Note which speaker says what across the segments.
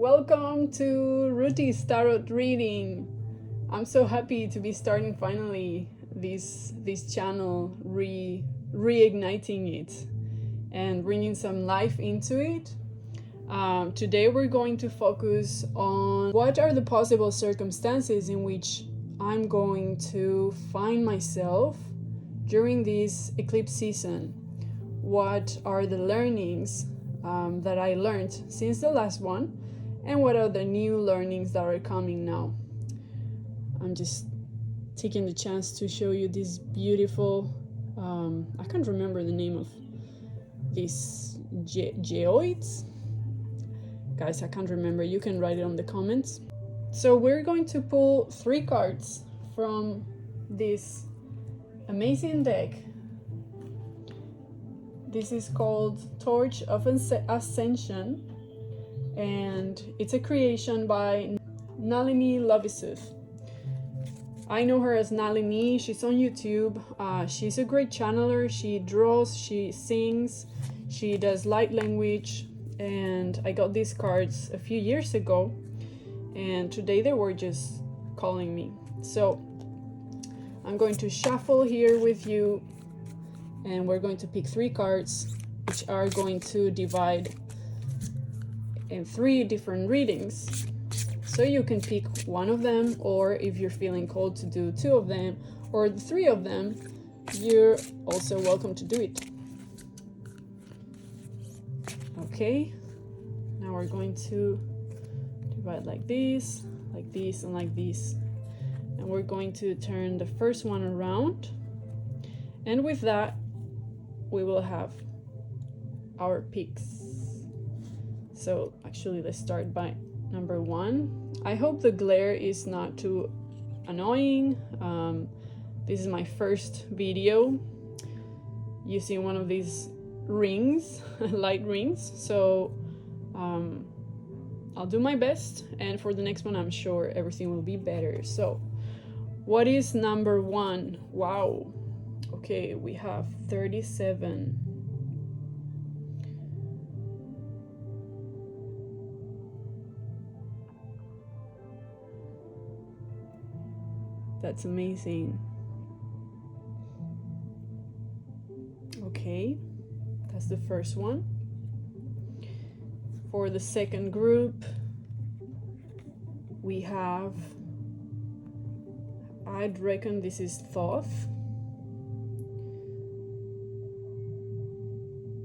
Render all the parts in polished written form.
Speaker 1: Welcome to Ruty's tarot reading. I'm so happy to be starting finally this channel, reigniting it and bringing some life into it. Today we're going to focus on what are the possible circumstances in which I'm going to find myself during this eclipse season. What are the learnings that I learned since the last one, and what are the new learnings that are coming now. I'm just taking the chance to show you this beautiful, I can't remember the name of these geoids. Guys, I can't remember. You can write it on the comments. So we're going to pull 3 cards from this amazing deck. This is called Torch of Ascension, and it's a creation by Nalinee. I know her as Nalinee. She's on YouTube. She's a great channeler. She draws, she sings, she does light language, and I got these cards a few years ago, and today they were just calling me. So I'm going to shuffle here with you, and we're going to pick 3 cards, which are going to divide in 3 different readings. So you can pick one of them, or if you're feeling called to do 2 of them, or the 3 of them, you're also welcome to do it. Okay, now we're going to divide like this, and like this. And we're going to turn the first one around. And with that, we will have our picks. So actually, let's start by number 1. I hope the glare is not too annoying. This is my first video using one of these rings, light rings. So I'll do my best, and for the next one, I'm sure everything will be better. So what is number 1? Wow. Okay, we have 37. That's amazing. Okay, that's the first one. For the second group, we have, I'd reckon this is Thoth.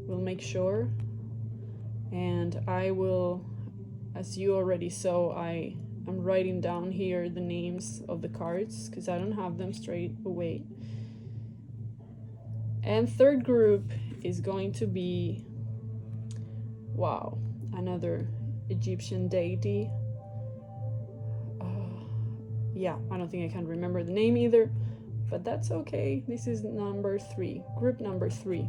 Speaker 1: We'll make sure. And I will, as you already saw, I'm writing down here the names of the cards because I don't have them straight away. And third group is going to be, wow, another Egyptian deity. Yeah, I don't think I can remember the name either, but that's okay. This is number 3, group number 3.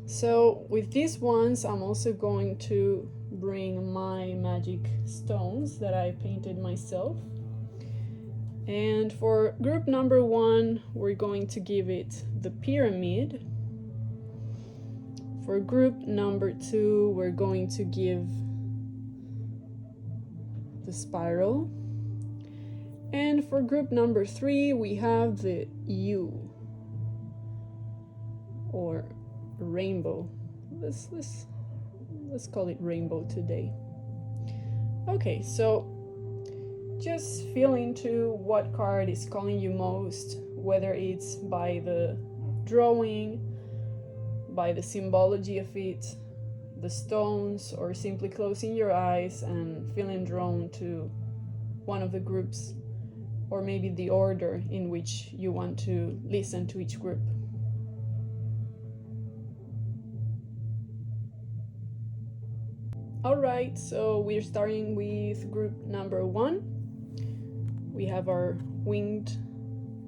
Speaker 1: So with these ones, I'm also going to bring my magic stones that I painted myself. And for group number 1, we're going to give it the pyramid. For group number 2, we're going to give the spiral. And for group number 3, we have the U, or rainbow. Let's call it rainbow today. Okay, so just feel into what card is calling you most, whether it's by the drawing, by the symbology of it, the stones, or simply closing your eyes and feeling drawn to one of the groups, or maybe the order in which you want to listen to each group. Alright, so we're starting with group number 1. We have our winged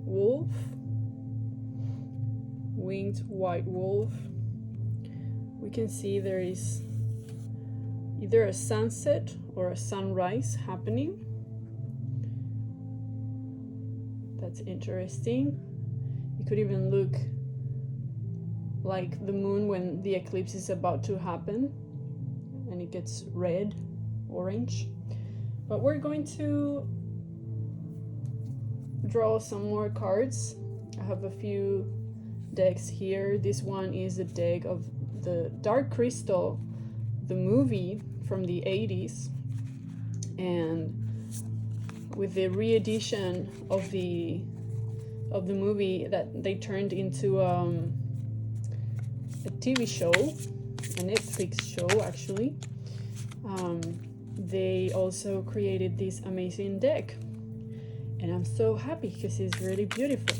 Speaker 1: wolf, winged white wolf. We can see there is either a sunset or a sunrise happening. That's interesting. It could even look like the moon when the eclipse is about to happen. And it gets red, orange. But we're going to draw some more cards. I have a few decks here. This one is a deck of the Dark Crystal, the movie from the 80s, and with the re-edition of the movie that they turned into a TV show, a Netflix show actually. They also created this amazing deck, and I'm so happy because it's really beautiful.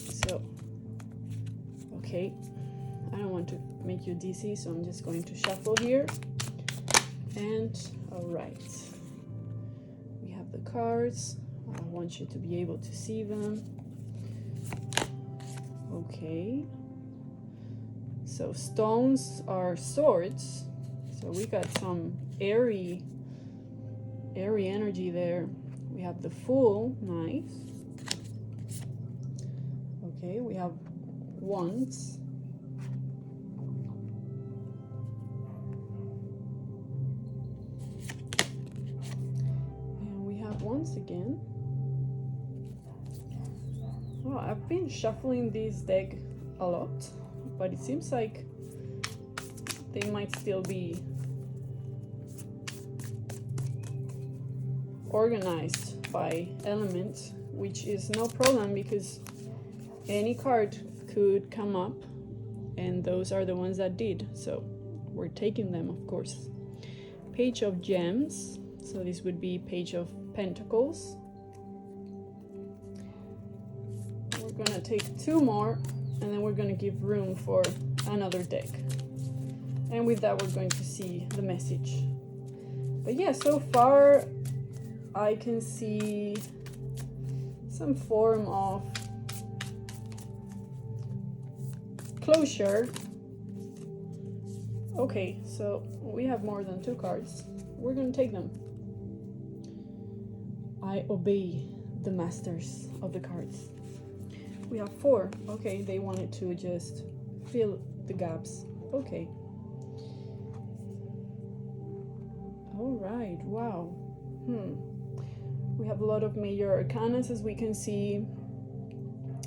Speaker 1: So, okay, I don't want to make you dizzy, so I'm just going to shuffle here. And all right, we have the cards. I want you to be able to see them. Okay, so stones are swords, so we got some airy energy there. We have the Fool, nice. Okay, we have Wands. And we have Wands again. Well, I've been shuffling this deck a lot, but it seems like they might still be organized by element, which is no problem because any card could come up, and those are the ones that did, so we're taking them, of course. Page of Gems, so this would be Page of Pentacles. We're gonna take two more, and then we're gonna give room for another deck, and with that we're going to see the message. But yeah, so far I can see some form of closure. Okay, so we have more than two cards. We're gonna take them. I obey the masters of the cards. We have four. Okay, they wanted to just fill the gaps. Okay. All right, wow. We have a lot of major arcanas, as we can see.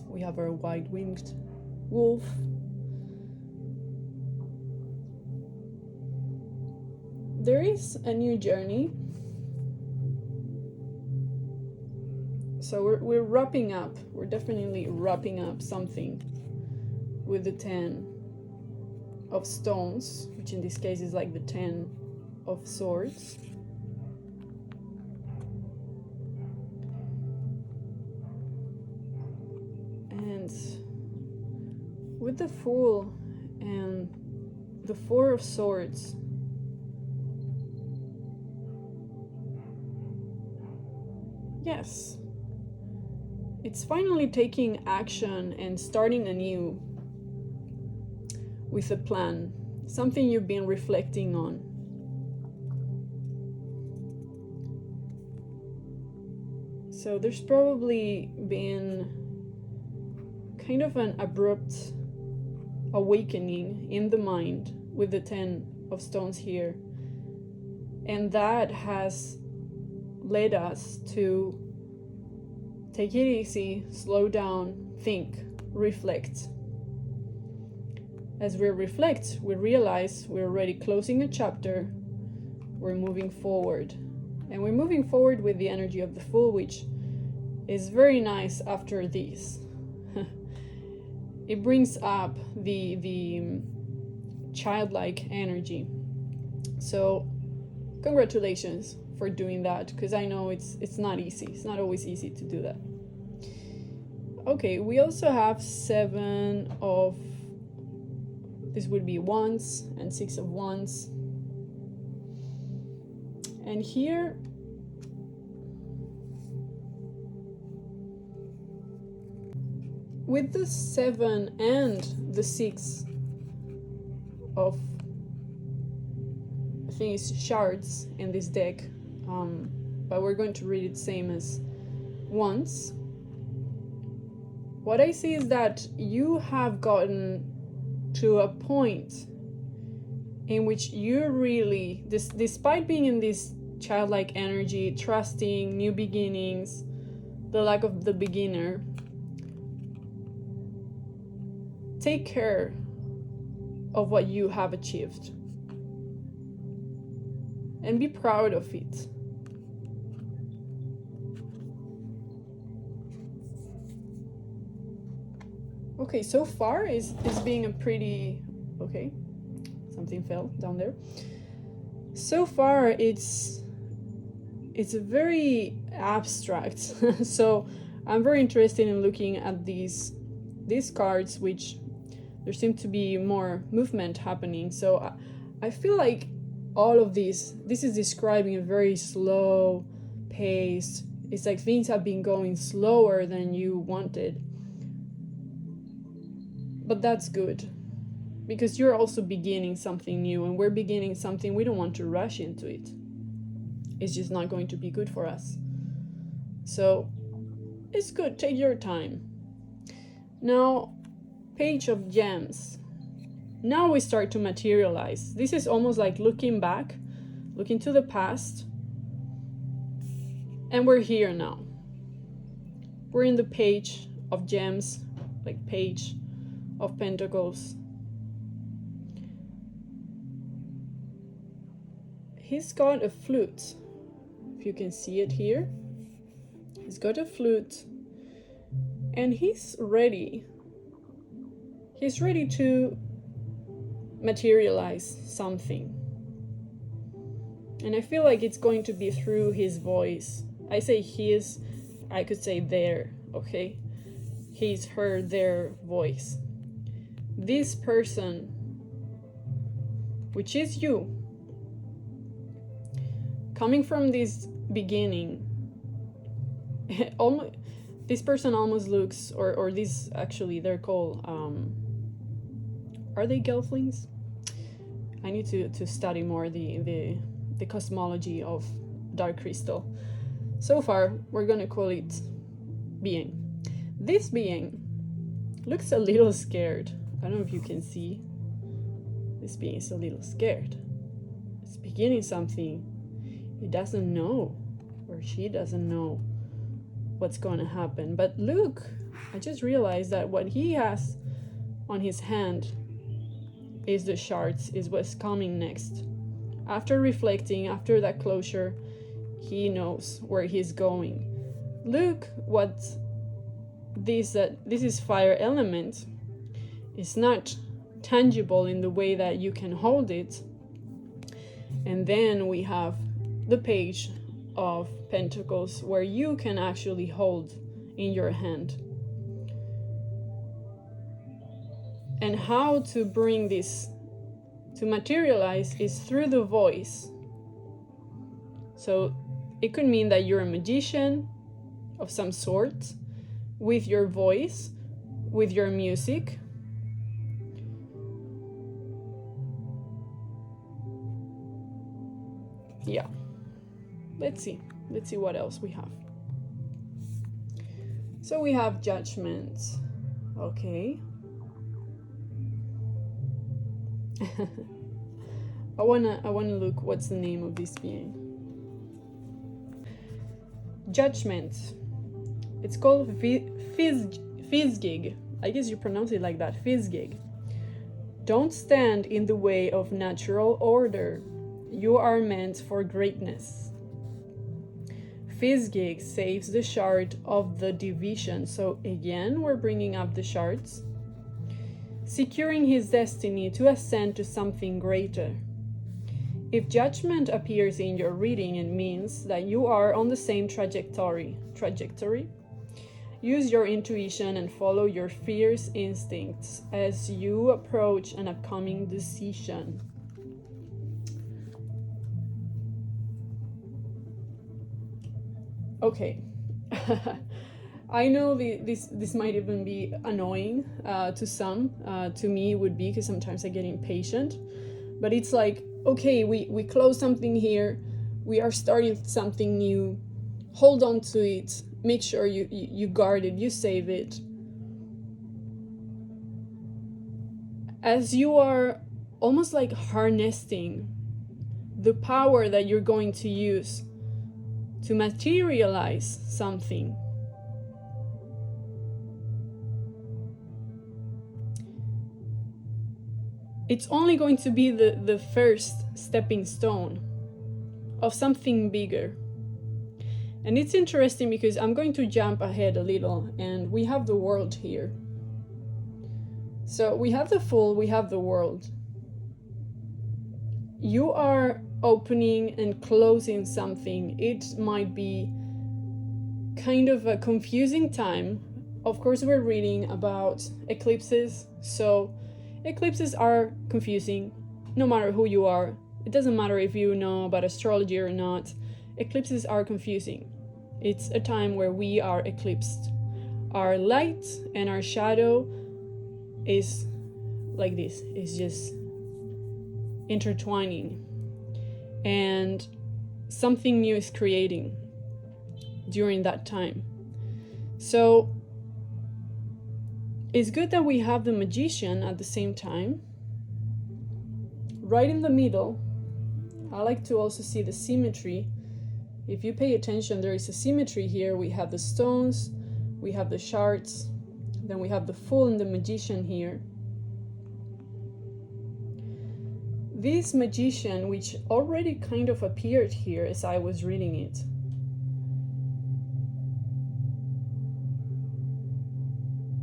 Speaker 1: We have our white-winged wolf. There is a new journey. So we're wrapping up. We're definitely wrapping up something with the 10 of stones, which in this case is like the 10 of swords. And with the Fool and the 4 of swords, yes, it's finally taking action and starting anew with a plan, something you've been reflecting on. So there's probably been kind of an abrupt awakening in the mind with the 10 of stones here, and that has led us to take it easy, slow down, think, reflect. As we reflect, we realize we're already closing a chapter, we're moving forward. And we're moving forward with the energy of the Fool, which is very nice after this. It brings up the childlike energy. So congratulations for doing that, because I know it's not easy. It's not always easy to do that. Okay, we also have 7 of, this would be Wands, and 6 of Wands. And here with the 7 and the 6 of, I think it's shards in this deck, but we're going to read it same as Wands. What I see is that you have gotten to a point in which you really, despite being in this childlike energy, trusting new beginnings, the lack of the beginner, take care of what you have achieved and be proud of it. Okay, so far is being a pretty, okay, something fell down there. So far it's a very abstract. So I'm very interested in looking at these cards, which there seems to be more movement happening. So I feel like all of this is describing a very slow pace. It's like things have been going slower than you wanted. But that's good, because you're also beginning something new, and we're beginning something, we don't want to rush into it. It's just not going to be good for us. So it's good, take your time. Now, Page of Gems. Now we start to materialize. This is almost like looking back, looking to the past, and we're here now. We're in the Page of Gems, like Page of Pentacles. He's got a flute, if you can see it here. He's got a flute, and he's ready. He's ready to materialize something. And I feel like it's going to be through his voice. I say his, I could say their, okay? His, her, their voice. This person, which is you, coming from this beginning, almost, this person almost looks, or these, actually, they're called, are they gelflings? I need to study more the cosmology of dark crystal. So far, we're gonna call it being. This being looks a little scared. I don't know if you can see. This being is a little scared. It's beginning something. He doesn't know, or she doesn't know what's going to happen. But look, I just realized that what he has on his hand is the shards, is what's coming next. After reflecting, after that closure, he knows where he's going. Look what this is fire element. It's not tangible in the way that you can hold it. And then we have the Page of Pentacles, where you can actually hold in your hand. And how to bring this to materialize is through the voice. So it could mean that you're a magician of some sort, with your voice, with your music. Yeah. Let's see what else we have. So we have Judgment. Okay. I wanna look what's the name of this being. Judgment. It's called Fizzgig. I guess you pronounce it like that. Fizzgig. Don't stand in the way of natural order. You are meant for greatness. Fizzgig saves the shard of the division. So again, we're bringing up the shards. Securing his destiny to ascend to something greater. If Judgment appears in your reading, it means that you are on the same trajectory. Use your intuition and follow your fierce instincts as you approach an upcoming decision. Okay. I know this might even be annoying to some. To me, it would be, because sometimes I get impatient. But it's like, okay, we close something here. We are starting something new. Hold on to it. Make sure you guard it. You save it. As you are almost like harnessing the power that you're going to use to materialize something. It's only going to be the first stepping stone of something bigger. And it's interesting because I'm going to jump ahead a little, and we have the world here. So we have the Fool, we have the world. You are opening and closing something. It might be kind of a confusing time. Of course, we're reading about eclipses, so eclipses are confusing no matter who you are. It doesn't matter if you know about astrology or not. Eclipses are confusing. It's a time where we are eclipsed. Our light and our shadow is like this. It's just intertwining. And something new is creating during that time. So it's good that we have the Magician at the same time. Right in the middle, I like to also see the symmetry. If you pay attention, there is a symmetry here. We have the stones, we have the shards, then we have the Fool and the Magician here. This Magician, which already kind of appeared here as I was reading it,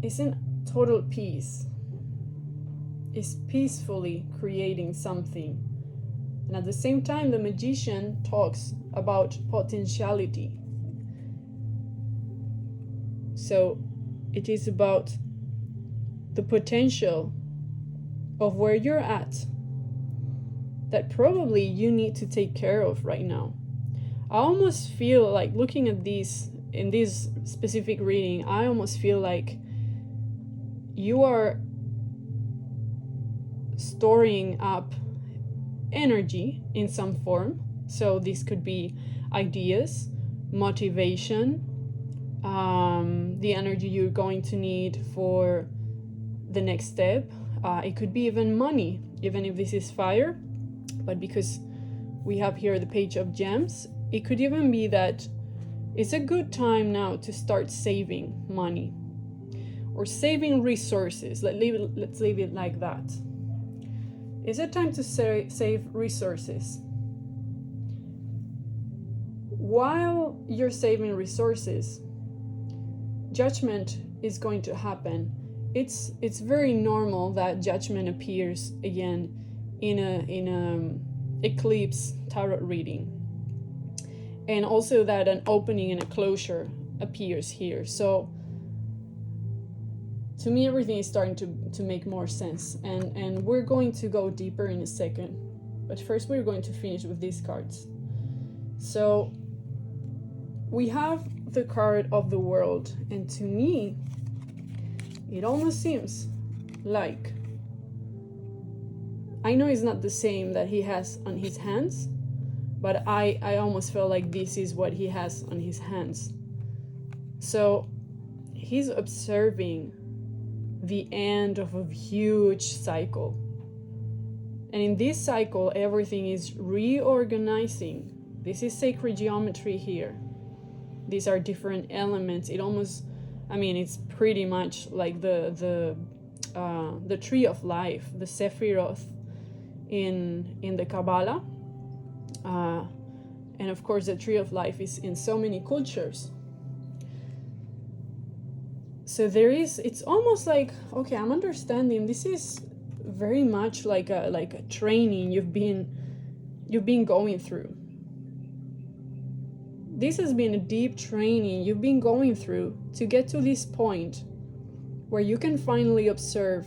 Speaker 1: is in total peace, is peacefully creating something. And at the same time, the Magician talks about potentiality. So it is about the potential of where you're at that probably you need to take care of right now. I almost feel like, looking at these in this specific reading, I almost feel like you are storing up energy in some form. So this could be ideas, motivation, the energy you're going to need for the next step. It could be even money, even if this is fire. But because we have here the Page of Gems, it could even be that it's a good time now to start saving money or saving resources. Let's leave it like that. It's a time to save resources. While you're saving resources, judgment is going to happen. It's very normal that judgment appears again in a eclipse tarot reading, and also that an opening and a closure appears here. So to me, everything is starting to make more sense, and we're going to go deeper in a second, but first we're going to finish with these cards. So we have the card of the World, and to me it almost seems like, I know it's not the same that he has on his hands, but I almost feel like this is what he has on his hands. So he's observing the end of a huge cycle. And in this cycle, everything is reorganizing. This is sacred geometry here. These are different elements. It almost, it's pretty much like the tree of life, the Sephiroth in the Kabbalah. And of course, the tree of life is in so many cultures. So it's almost like, okay, I'm understanding. This is very much like a training you've been going through. This has been a deep training you've been going through to get to this point where you can finally observe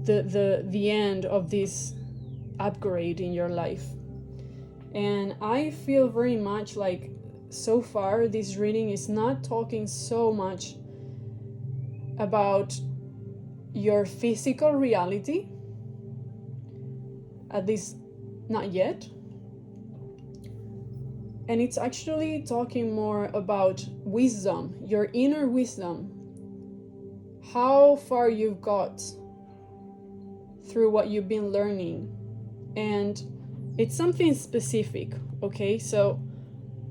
Speaker 1: the end of this upgrade in your life. And I feel very much like, so far this reading is not talking so much about your physical reality, at least not yet, and it's actually talking more about wisdom, your inner wisdom, how far you've got through what you've been learning. And it's something specific, okay? So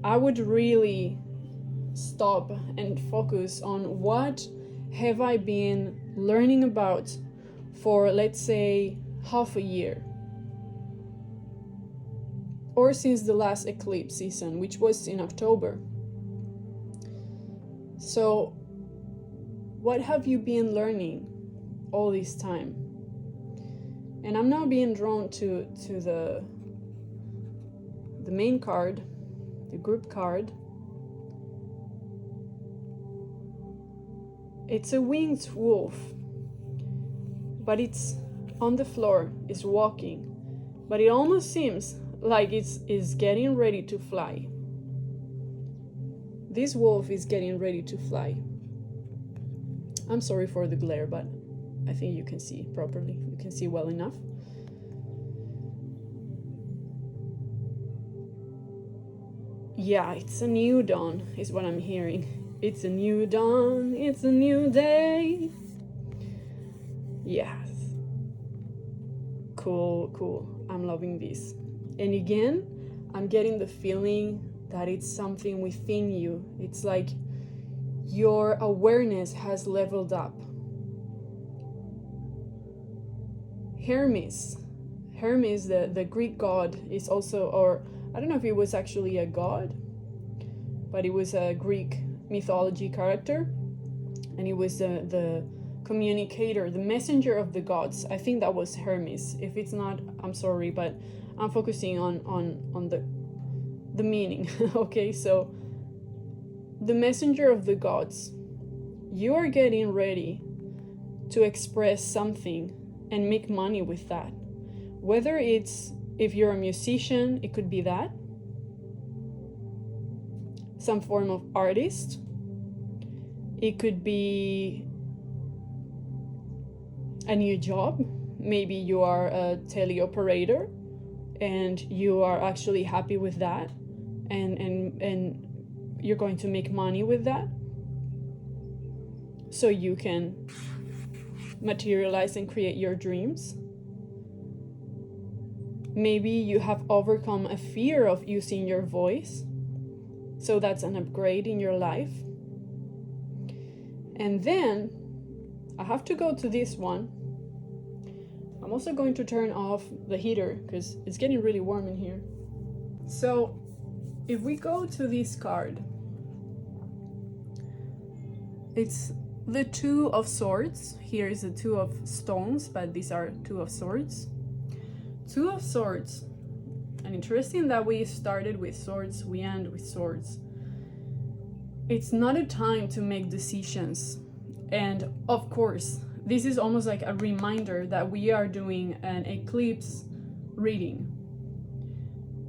Speaker 1: I would really stop and focus on what have I been learning about for, let's say, half a year, or since the last eclipse season, which was in October. So what have you been learning all this time? And I'm now being drawn to the main card, the group card. It's a winged wolf, but it's on the floor, it's walking, but it almost seems like it's getting ready to fly. This wolf is getting ready to fly. I'm sorry for the glare, but I think you can see properly. You can see well enough. Yeah, it's a new dawn, is what I'm hearing. It's a new dawn, it's a new day. Yes. Cool. I'm loving this. And again, I'm getting the feeling that it's something within you. It's like your awareness has leveled up. Hermes, the Greek god, is also, or I don't know if it was actually a god, but it was a Greek mythology character, and it was the communicator, the messenger of the gods. I think that was Hermes. If it's not, I'm sorry, but I'm focusing on the meaning. Okay, so the messenger of the gods, you are getting ready to express something and make money with that. Whether it's, if you're a musician, it could be that, some form of artist. It could be a new job. Maybe you are a teleoperator and you are actually happy with that, and you're going to make money with that, so you can materialize and create your dreams. Maybe you have overcome a fear of using your voice, so that's an upgrade in your life. And then I have to go to this one. I'm also going to turn off the heater because it's getting really warm in here. So if we go to this card, it's the Two of Swords. Here is the Two of Stones, but these are Two of Swords. Two of Swords. And interesting that we started with swords, we end with swords. It's not a time to make decisions. And of course, this is almost like a reminder that we are doing an eclipse reading.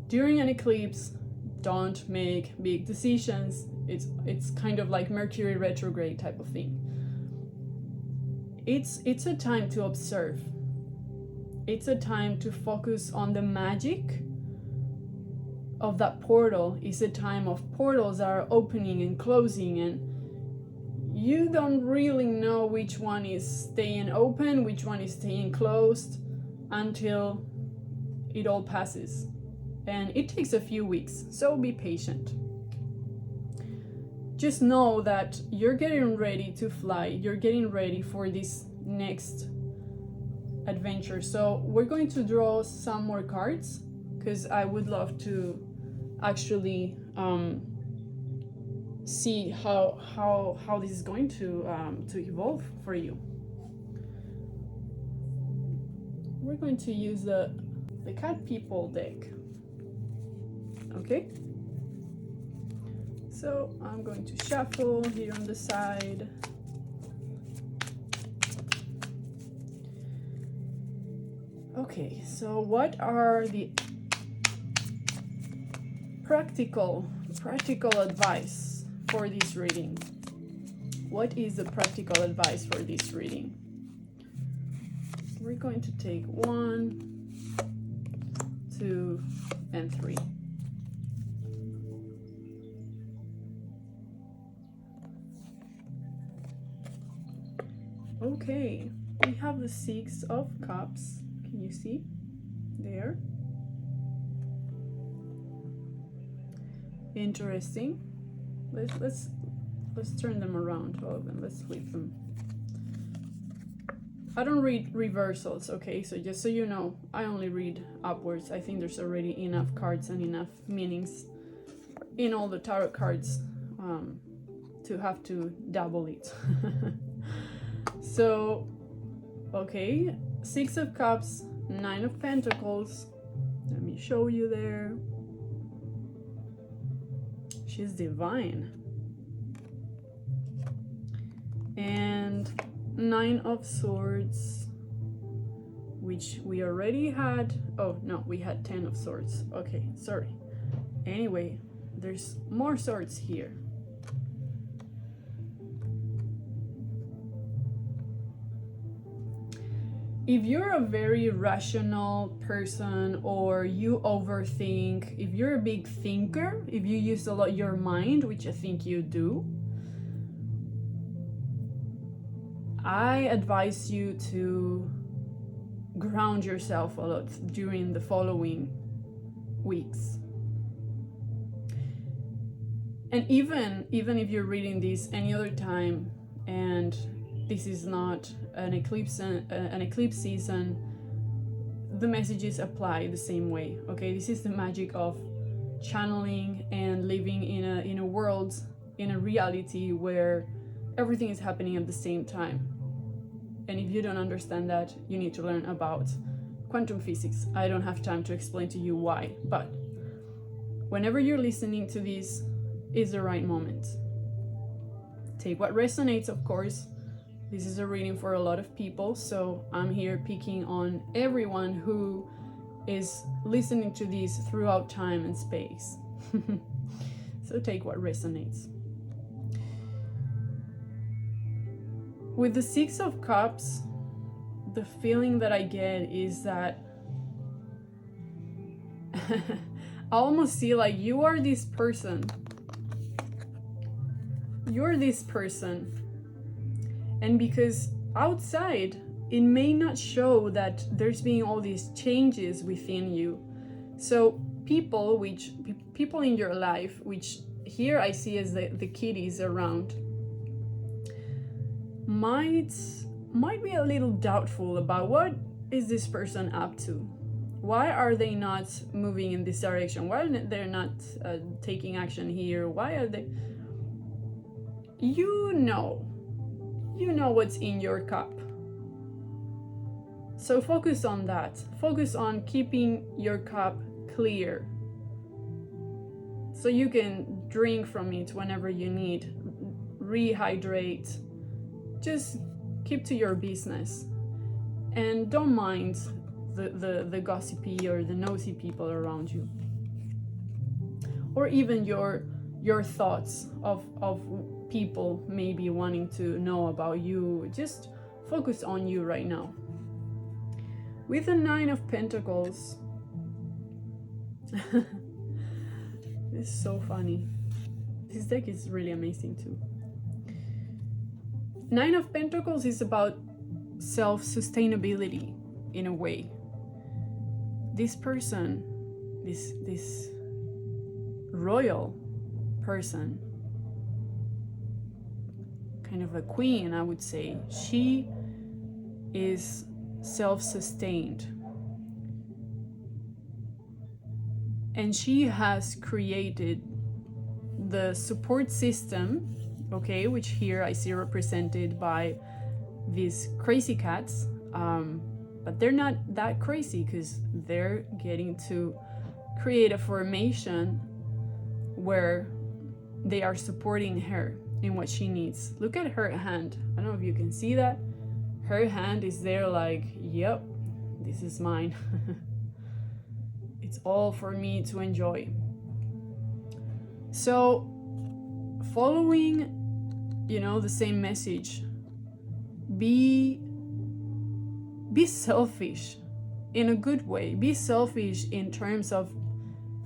Speaker 1: During an eclipse, don't make big decisions. It's kind of like Mercury retrograde type of thing. It's a time to observe. It's a time to focus on the magic of that portal. It's a time of portals that are opening and closing, and you don't really know which one is staying open, which one is staying closed, until it all passes. And it takes a few weeks, so be patient. Just know that you're getting ready to fly. You're getting ready for this next adventure. So we're going to draw some more cards, because I would love to actually see how this is going to evolve for you. We're going to use the Cat People deck. Okay, so I'm going to shuffle here on the side. Okay, so what are the practical advice for this reading? What is the practical advice for this reading? We're going to take 1, 2, and 3. Okay, we have the Six of Cups. Can you see? There. Interesting. Let's turn them around, all of them. Let's flip them. I don't read reversals, okay? So just so you know, I only read upwards. I think there's already enough cards and enough meanings in all the tarot cards to have to double it. So, okay, Six of Cups, Nine of Pentacles. Let me show you there. She's divine. And Nine of Swords, which we already had. Oh, no, we had 10 of Swords. Okay, sorry. Anyway, there's more swords here. If you're a very rational person or you overthink, if you're a big thinker, if you use a lot your mind, which I think you do, I advise you to ground yourself a lot during the following weeks. And even if you're reading this any other time and this is not an eclipse season, the messages apply the same way. Okay, this is the magic of channeling and living in a world, in a reality where everything is happening at the same time. And if you don't understand that, you need to learn about quantum physics. I don't have time to explain to you why, but whenever you're listening to this is the right moment. Take what resonates, of course. This is a reading for a lot of people, so I'm here picking on everyone who is listening to this throughout time and space. So take what resonates. With the Six of Cups, the feeling that I get is that I almost see like you are this person. You're this person. And because outside, it may not show that there's been all these changes within you. So people in your life, which here I see as the kitties around, might be a little doubtful about what is this person up to. Why are they not moving in this direction? Why are they not taking action here? Why are they... You know what's in your cup. So focus on that. Focus on keeping your cup clear, so you can drink from it whenever you need, rehydrate. Just keep to your business and don't mind the gossipy or the nosy people around you, or even your thoughts of people maybe wanting to know about you. Just focus on you right now. With the Nine of Pentacles, it's so funny. This deck is really amazing too. Nine of Pentacles is about self-sustainability in a way. This person, this royal person, kind of a queen, I would say, she is self-sustained. And she has created the support system, okay, which here I see represented by these crazy cats, but they're not that crazy because they're getting to create a formation where they are supporting her in what she needs. Look at her hand. I don't know if you can see that. Her hand is there like, yep, this is mine. It's all for me to enjoy. So following, the same message, be selfish in a good way. Be selfish in terms of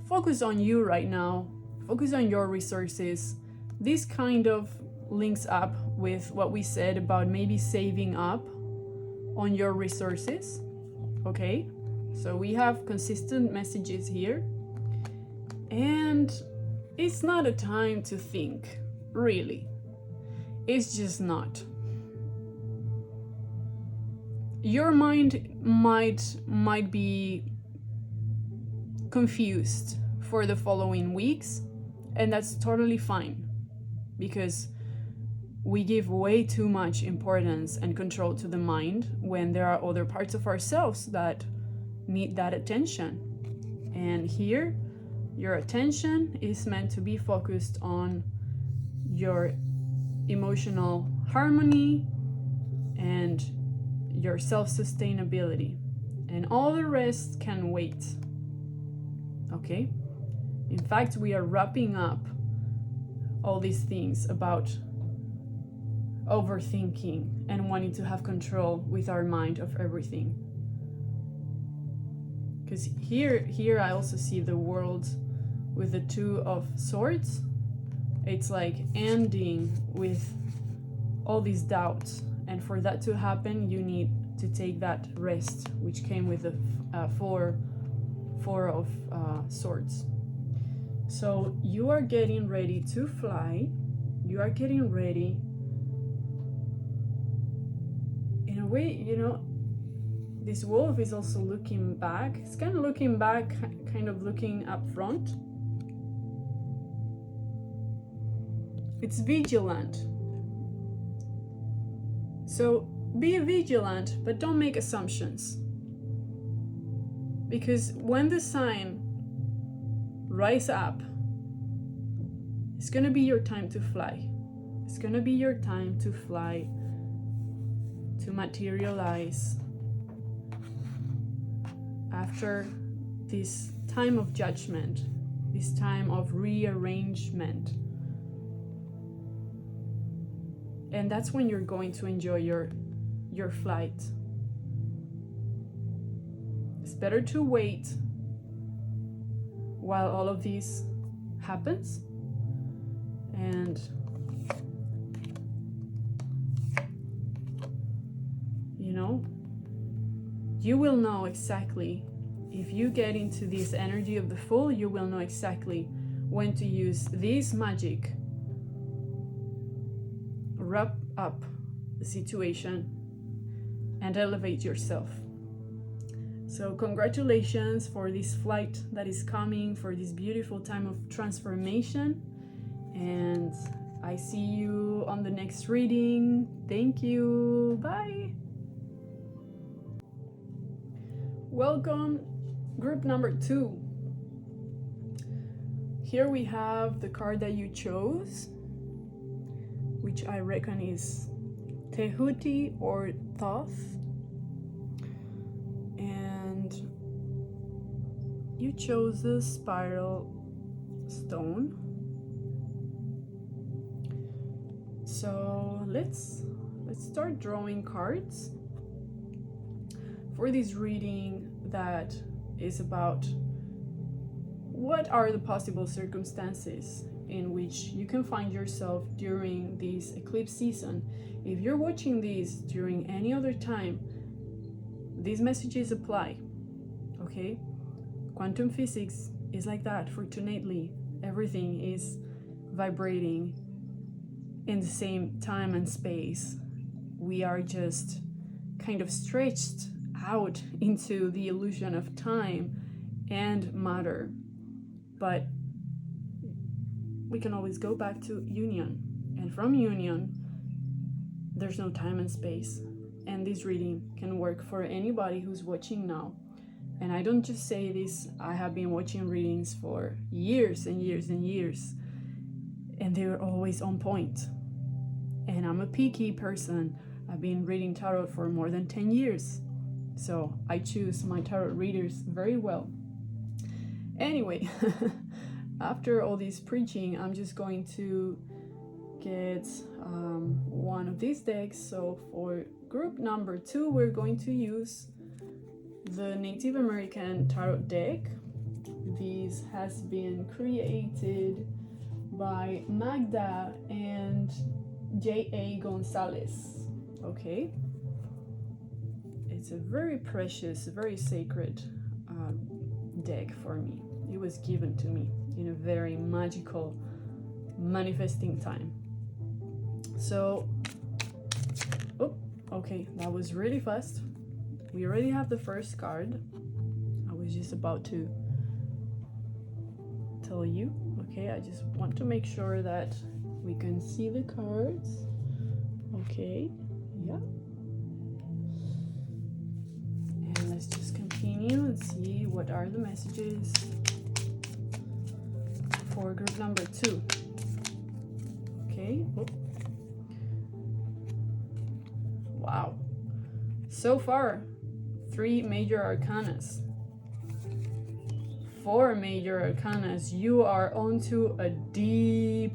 Speaker 1: focus on you right now. Focus on your resources. This kind of links up with what we said about maybe saving up on your resources. Okay, so we have consistent messages here, and it's not a time to think, really. It's just not. Your mind might be confused for the following weeks, and that's totally fine, because we give way too much importance and control to the mind when there are other parts of ourselves that need that attention. And here, your attention is meant to be focused on your emotional harmony and your self-sustainability. And all the rest can wait. Okay? In fact, we are wrapping up all these things about overthinking and wanting to have control with our mind of everything. Because here I also see the world with the Two of Swords. It's like ending with all these doubts, and for that to happen, you need to take that rest, which came with the four of Swords. So you are getting ready to fly. You are getting ready. In a way, you know, this wolf is also looking back. It's kind of looking back, kind of looking up front. It's vigilant. So be vigilant, but don't make assumptions. Because when the sign rise up, it's gonna be your time to fly. It's gonna be your time to fly, to materialize after this time of judgment, this time of rearrangement. And that's when you're going to enjoy your flight. It's better to wait while all of this happens, and you know, you will know exactly, if you get into this energy of the Fool, you will know exactly when to use this magic, wrap up the situation, and elevate yourself. So congratulations for this flight that is coming, for this beautiful time of transformation, and I see you on the next reading. Thank you. Bye. Welcome, group number 2. Here we have the card that you chose, which I reckon is Tehuti or Thoth. And you chose the spiral stone. So let's start drawing cards for this reading that is about what are the possible circumstances in which you can find yourself during this eclipse season. If you're watching this during any other time, these messages apply, okay? Quantum physics is like that, fortunately. Everything is vibrating in the same time and space. We are just kind of stretched out into the illusion of time and matter. But we can always go back to union. And from union, there's no time and space. And this reading can work for anybody who's watching now. And I don't just say this, I have been watching readings for years and years and years, and they're always on point. And I'm a picky person. I've been reading tarot for more than 10 years. So I choose my tarot readers very well. Anyway, after all this preaching, I'm just going to get one of these decks. So for group number 2, we're going to use the Native American Tarot deck. This has been created by Magda and J.A. Gonzalez. Okay. it's a very precious, very sacred deck for me. It was given to me in a very magical, manifesting time. So, oh, okay, that was really fast. We already have the first card. I was just about to tell you. Okay, I just want to make sure that we can see the cards. Okay, yeah. And let's just continue and see what are the messages for group number 2. Okay. Oh. Wow. So far, 3 major arcanas. 4 major arcanas. You are onto a deep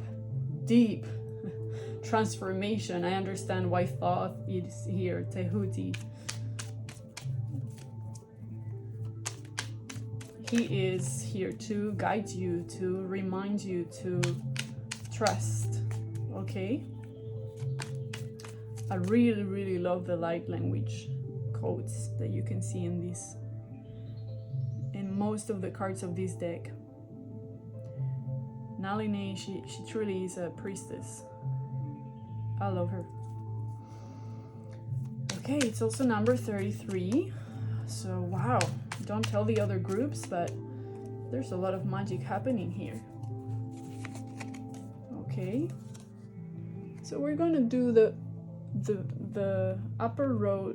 Speaker 1: transformation. I understand why Thoth is here, Tehuti. He is here to guide you, to remind you to trust. Okay? I really love the light language codes that you can see in this, in most of the cards of this deck. Nalinee, she truly is a priestess. I love her. Okay, it's also number 33. So wow, don't tell the other groups, but there's a lot of magic happening here. Okay, so we're going to do the upper row,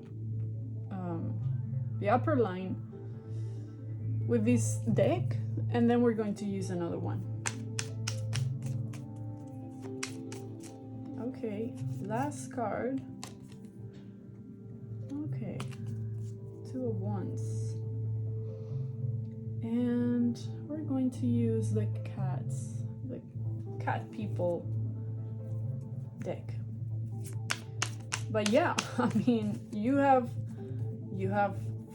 Speaker 1: the upper line with this deck, and then we're going to use another one. Okay, last card. Okay, 2 of Wands. And we're going to use the cats, the cat people deck. But yeah, I mean, you have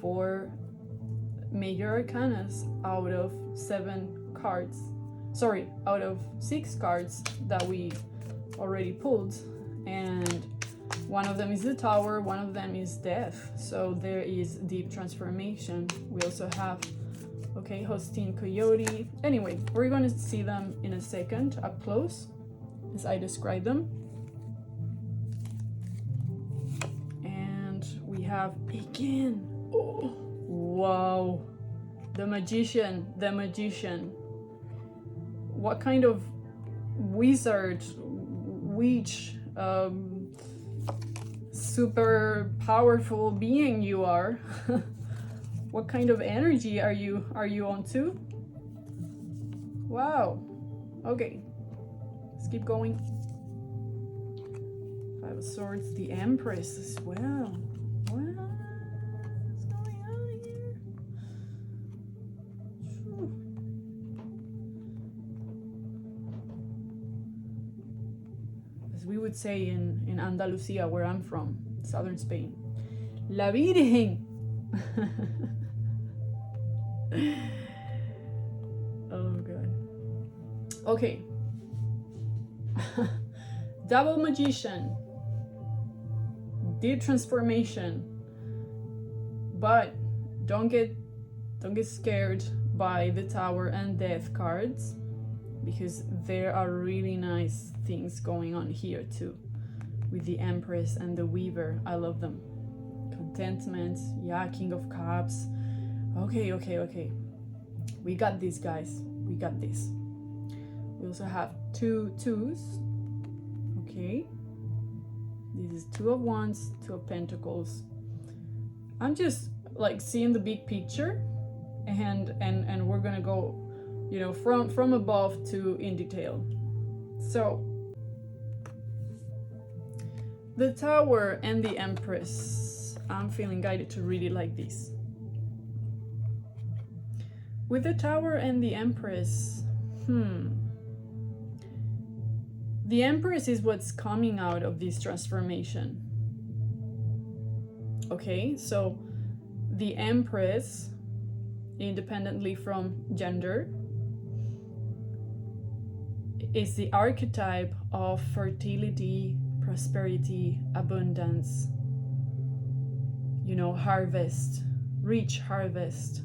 Speaker 1: 4 major arcanas out of 7 cards. Sorry, out of 6 cards that we already pulled, and one of them is the Tower, one of them is Death. So there is deep transformation. We also have, okay, Hosting Coyote. Anyway, we're going to see them in a second up close as I describe them. And we have Begin. Oh, wow. The Magician. What kind of wizard, witch, super powerful being you are. What kind of energy are you onto? Wow. Okay, let's keep going. 5 of Swords, the Empress as well. What's going on here? As we would say in Andalusia, where I'm from, southern Spain, La Virgen. Oh god. Okay. Double Magician, deep transformation, but don't get scared by the Tower and Death cards, because there are really nice things going on here too, with the Empress and the Weaver. I love them. Contentment, yeah, King of Cups. Okay. We got this, guys. We got this. We also have 2 twos. Okay. This is 2 of Wands, 2 of Pentacles. I'm just like seeing the big picture, and we're gonna go, you know, from above to in detail. So the Tower and the Empress, I'm feeling guided to read it like this. With the Tower and the Empress, the Empress is what's coming out of this transformation. Okay, so the Empress, independently from gender, is the archetype of fertility, prosperity, abundance. harvest, rich harvest.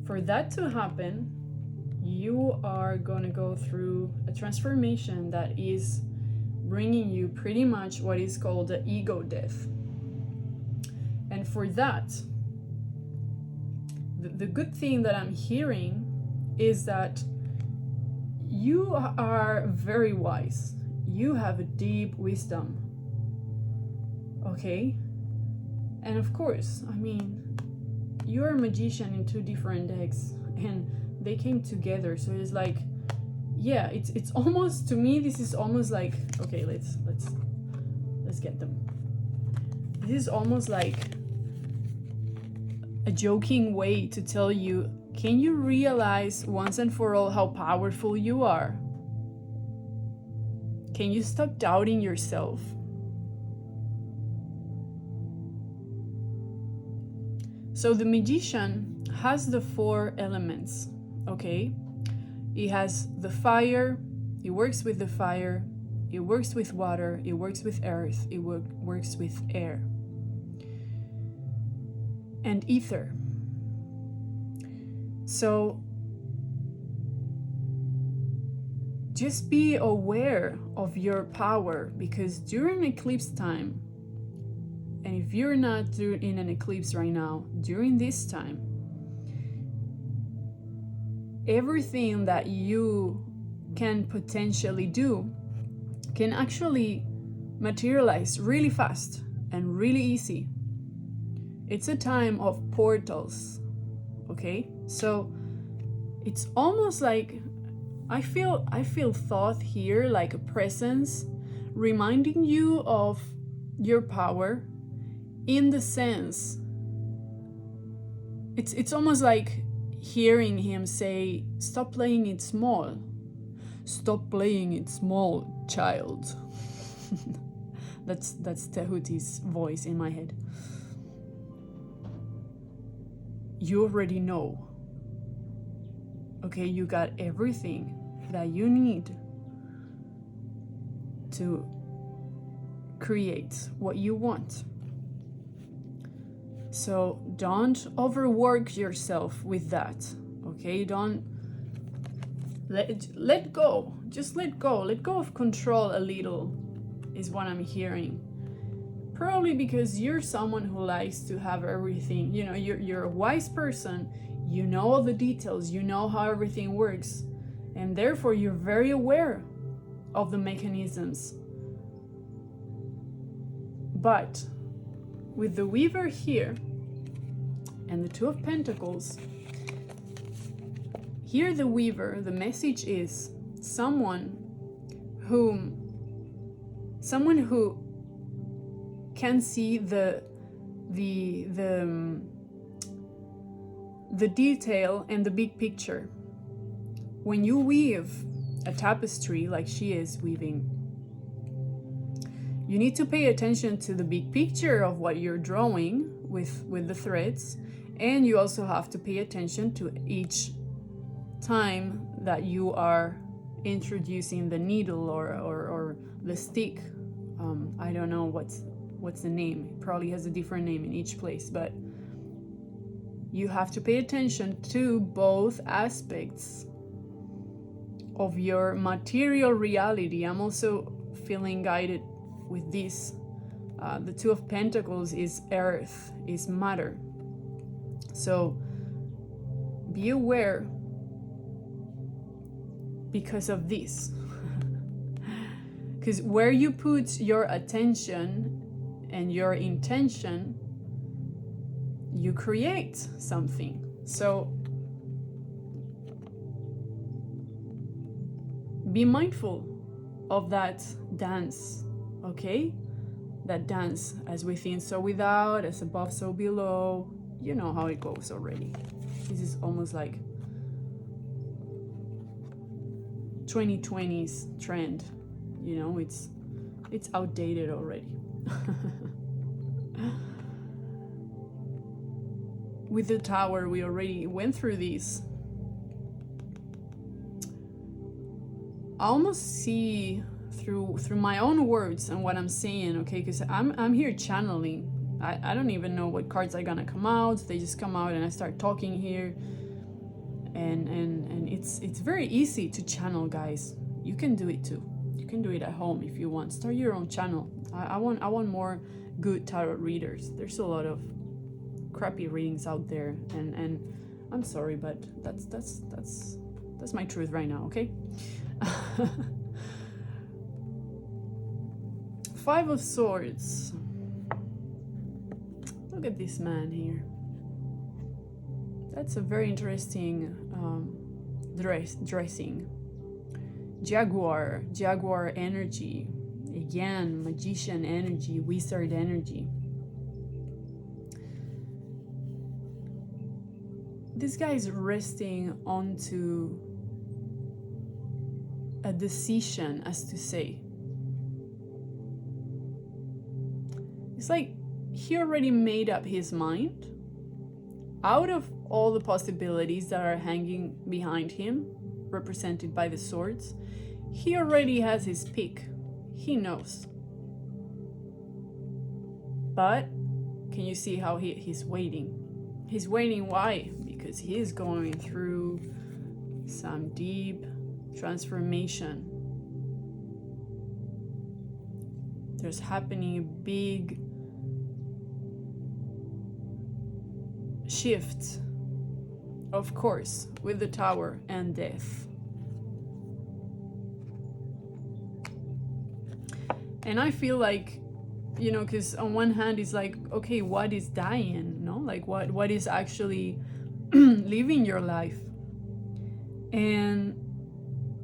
Speaker 1: For that to happen, you are going to go through a transformation that is bringing you pretty much what is called the ego death. And for that, the good thing that I'm hearing is that you are very wise. You have a deep wisdom. Okay? And of course, you're a magician in two different decks, and they came together. So it's like, yeah, it's almost, to me, this is almost like, okay, let's get them. This is almost like a joking way to tell you, can you realize once and for all how powerful you are? Can you stop doubting yourself? So the magician has the 4 elements, okay? It has the fire, it works with the fire, it works with water, it works with earth, it works with air, and ether. So just be aware of your power, because during eclipse time, and if you're not in an eclipse right now, during this time, everything that you can potentially do can actually materialize really fast and really easy. It's a time of portals, okay? So it's almost like I feel thought here, like a presence reminding you of your power, in the sense it's almost like hearing him say, stop playing it small. Stop playing it small, child. That's Tehuti's voice in my head. You already know. Okay, you got everything that you need to create what you want. So don't overwork yourself with that, okay? Don't let go. Just let go. Let go of control a little, is what I'm hearing. Probably because you're someone who likes to have everything. You're a wise person. You know all the details. You know how everything works. And therefore, you're very aware of the mechanisms. But with the Weaver here and the Two of Pentacles, here the Weaver, the message is someone who can see the detail and the big picture. When you weave a tapestry like she is weaving, you need to pay attention to the big picture of what you're drawing with the threads, and you also have to pay attention to each time that you are introducing the needle or the stick. I don't know what's the name. It probably has a different name in each place, but you have to pay attention to both aspects of your material reality. I'm also feeling guided with this. The Two of Pentacles is earth, is matter. So be aware because of this. Because where you put your attention and your intention, you create something. So be mindful of that dance, okay? That dance, as within, so without, as above, so below. You know how it goes already. This is almost like 2020's trend. It's outdated already. With the Tower, we already went through this. I almost see through my own words and what I'm saying, okay? Because I'm here channeling. I don't even know what cards are gonna come out. They just come out and I start talking here. And it's very easy to channel, guys. You can do it too. You can do it at home if you want. Start your own channel. I want more good tarot readers. There's a lot of crappy readings out there, and I'm sorry, but that's my truth right now, okay? Five of Swords. Look at this man here. That's a very interesting dressing. Jaguar energy. Again, magician energy, wizard energy. This guy is resting onto a decision, as to say. It's like he already made up his mind. Out of all the possibilities that are hanging behind him, represented by the swords, he already has his pick. He knows. But can you see how he's waiting? He's waiting. Why? Because he is going through some deep transformation. There's happening a big shift, of course, with the Tower and death. And I feel like, you know, because on one hand it's like, okay, what is dying? No, like what is actually living your life? And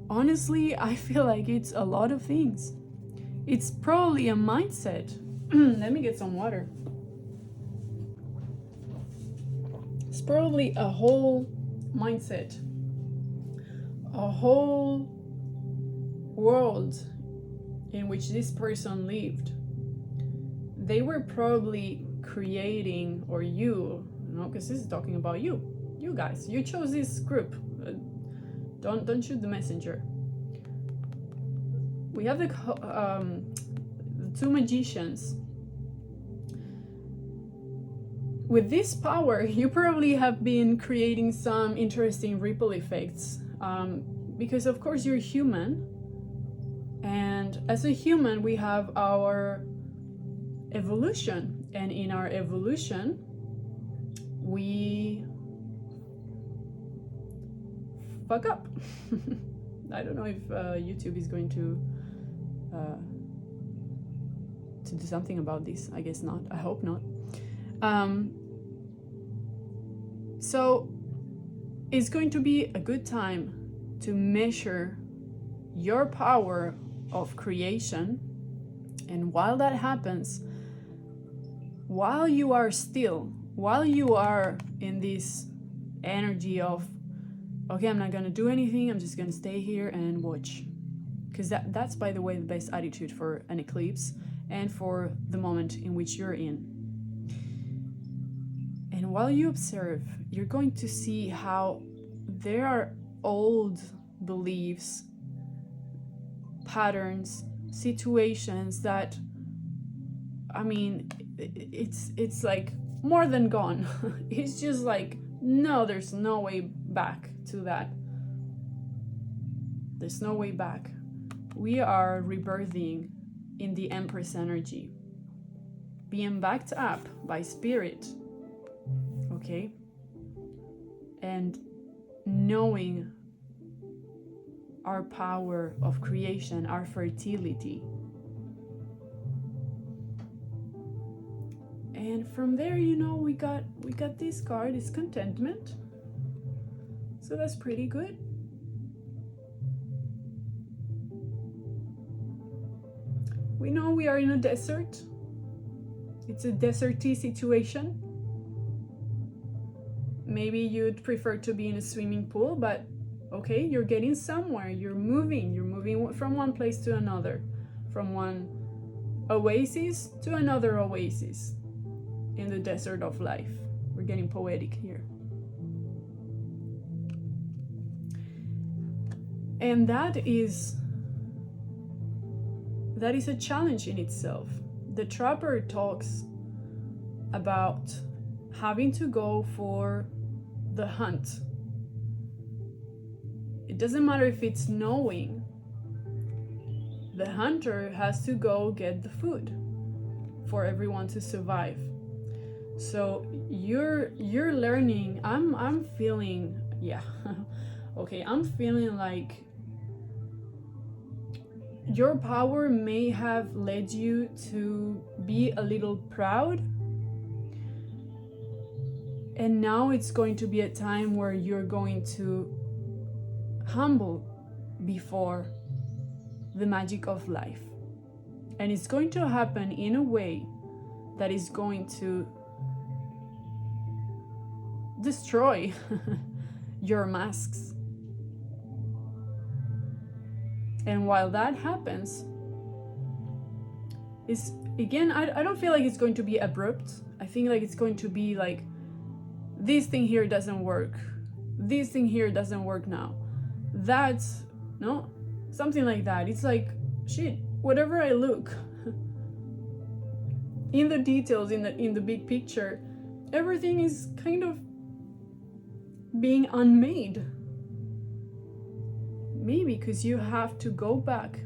Speaker 1: honestly, I feel like it's a lot of things. It's probably a mindset. Let me get some water. It's probably a whole mindset, a whole world in which this person lived. They were probably creating, or you know, because this is talking about you guys. You chose this group. Don't shoot the messenger. We have the two magicians. With this power, you probably have been creating some interesting ripple effects, because of course you're human, and as a human we have our evolution, and in our evolution we fuck up. I don't know if YouTube is going to do something about this. I guess not. I hope not. So it's going to be a good time to measure your power of creation. And while that happens, while you are still, while you are in this energy of, okay, I'm not gonna do anything, I'm just gonna stay here and watch. Because that's, by the way, the best attitude for an eclipse and for the moment in which you're in. And while you observe, you're going to see how there are old beliefs, patterns, situations that, I mean, it's like more than gone. It's just like, no, there's no way back to that. There's no way back. We are rebirthing in the Empress energy, being backed up by spirit, okay? And knowing our power of creation, our fertility. And from there, you know, we got this card, it's contentment. So that's pretty good. We know we are in a desert. It's a deserty situation. Maybe you'd prefer to be in a swimming pool, but okay, you're getting somewhere. You're moving from one place to another, from one oasis to another oasis in the desert of life. We're getting poetic here. And that is a challenge in itself. The Trapper talks about having to go for the hunt. It doesn't matter if it's knowing. The hunter has to go get the food for everyone to survive. So you're learning. I'm feeling, yeah. Okay, I'm feeling like your power may have led you to be a little proud, and now it's going to be a time where you're going to humble before the magic of life. And it's going to happen in a way that is going to destroy your masks. And while that happens, is again, I don't feel like it's going to be abrupt. I think like it's going to be like, this thing here doesn't work. This thing here doesn't work now. That's, no, something like that. It's like, shit, whatever I look, in the details, in the big picture, everything is kind of being unmade. Maybe because you have to go back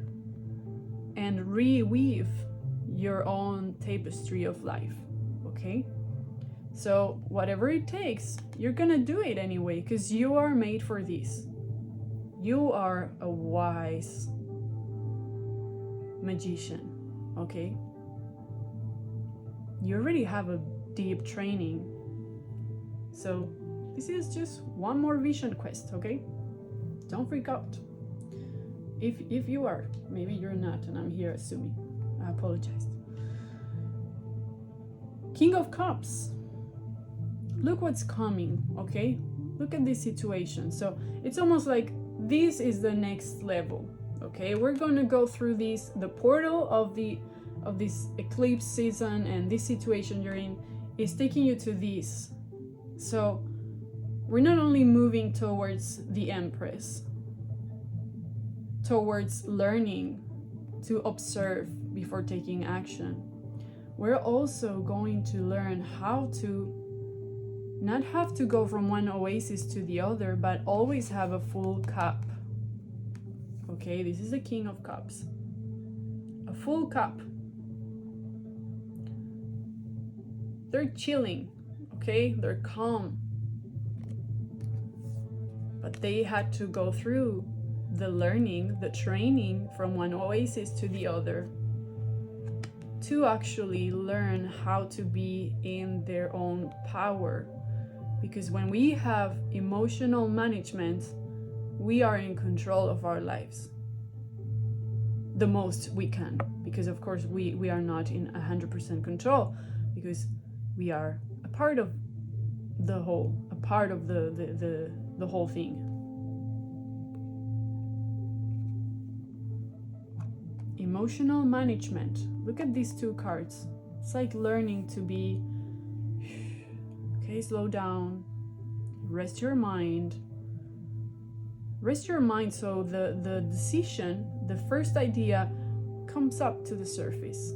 Speaker 1: and reweave your own tapestry of life, okay? So whatever it takes, you're gonna do it anyway, because you are made for this. You are a wise magician, okay? You already have a deep training. So this is just one more vision quest, okay? Don't freak out. If you are, maybe you're not, and I'm here assuming. I apologize. King of Cups. Look what's coming, okay? Look at this situation. So it's almost like this is the next level, okay? We're gonna go through this, the portal of this eclipse season, and this situation you're in is taking you to this. So we're not only moving towards the Empress, towards learning to observe before taking action, we're also going to learn how to not have to go from one oasis to the other, but always have a full cup. Okay, this is the King of Cups. A full cup. They're chilling, okay? They're calm. But they had to go through the learning, the training from one oasis to the other to actually learn how to be in their own power. Because when we have emotional management, we are in control of our lives the most we can. Because of course we are not in 100% control, because we are a part of the whole, a part of the whole thing. Emotional management. Look at these two cards. It's like learning to be, okay, slow down, rest your mind. Rest your mind so the decision, the first idea comes up to the surface.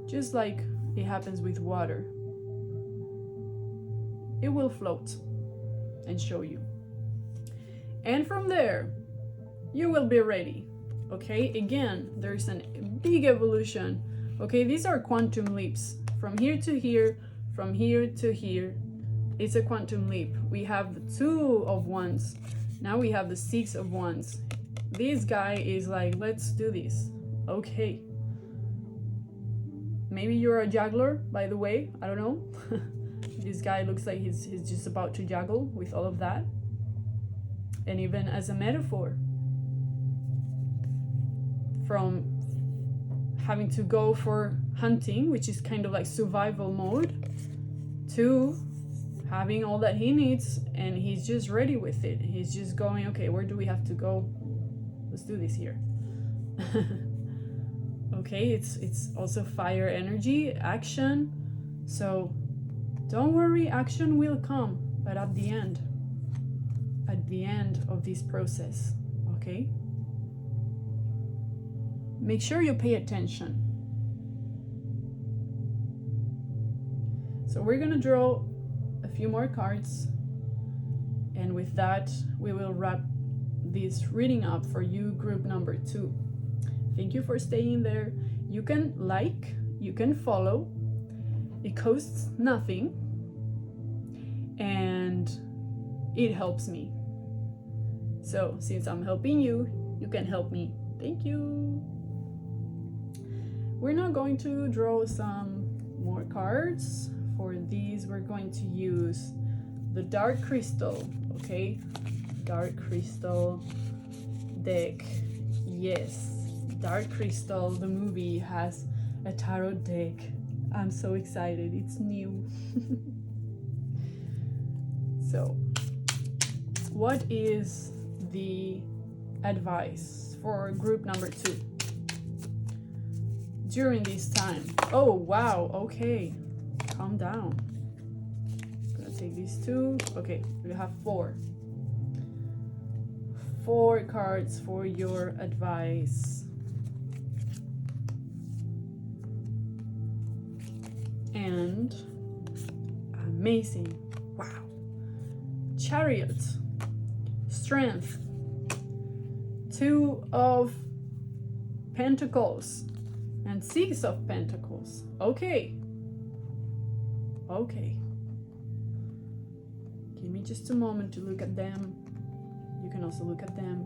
Speaker 1: Just like it happens with water. It will float and show you. And from there, you will be ready. Okay, again, there's a big evolution. Okay, these are quantum leaps. From here to here, from here to here. It's a quantum leap. We have the 2 of Wands. Now we have the 6 of Wands. This guy is like, let's do this. Okay. Maybe you're a juggler, by the way. I don't know. This guy looks like he's just about to juggle with all of that. And even as a metaphor, from having to go for hunting, which is kind of like survival mode, to having all that he needs and he's just ready with it. He's just going, okay, where do we have to go? Let's do this here. Okay, it's also fire energy, action. So don't worry, action will come, but at the end of this process, okay? Make sure you pay attention. So we're gonna draw a few more cards, and with that we will wrap this reading up for you, group number 2. Thank you for staying there. You can like, you can follow, it costs nothing and it helps me. So since I'm helping you, you can help me. Thank you. We're now going to draw some more cards. For these, we're going to use the Dark Crystal, okay? Dark Crystal deck. Yes, Dark Crystal, the movie, has a tarot deck. I'm so excited, it's new. So, what is the advice for group number 2 during this time? Oh, wow, okay. Calm down. I'm gonna take these 2. Okay, we have 4 cards for your advice. And amazing. Wow. Chariot. Strength. 2 of Pentacles and 6 of Pentacles. Okay. Okay. Give me just a moment to look at them. You can also look at them.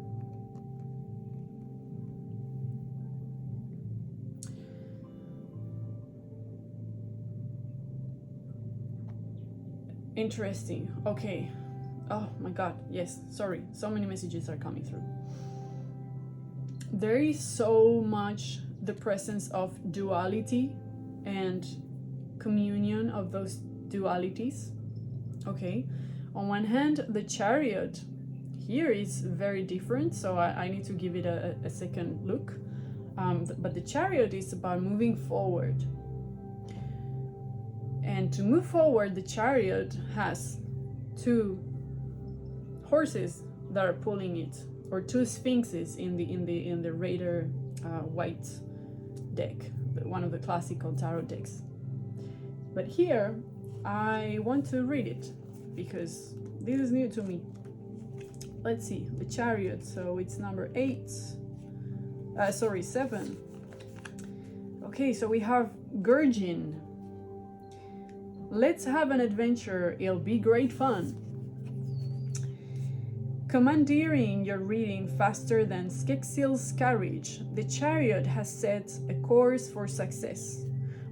Speaker 1: Interesting. Okay. Oh my God. Yes. Sorry. So many messages are coming through. There is so much the presence of duality and communion of those dualities. Okay. On one hand, the Chariot here is very different, so I need to give it a second look. But the Chariot is about moving forward. And to move forward, the Chariot has 2 horses that are pulling it, or 2 sphinxes in the Raider white deck, one of the classical tarot decks. But here I want to read it because this is new to me. Let's see, the Chariot, so it's number 7. Okay, so we have Gurgin. Let's have an adventure, it'll be great fun. Commandeering your reading faster than Skeksil's carriage, the Chariot has set a course for success.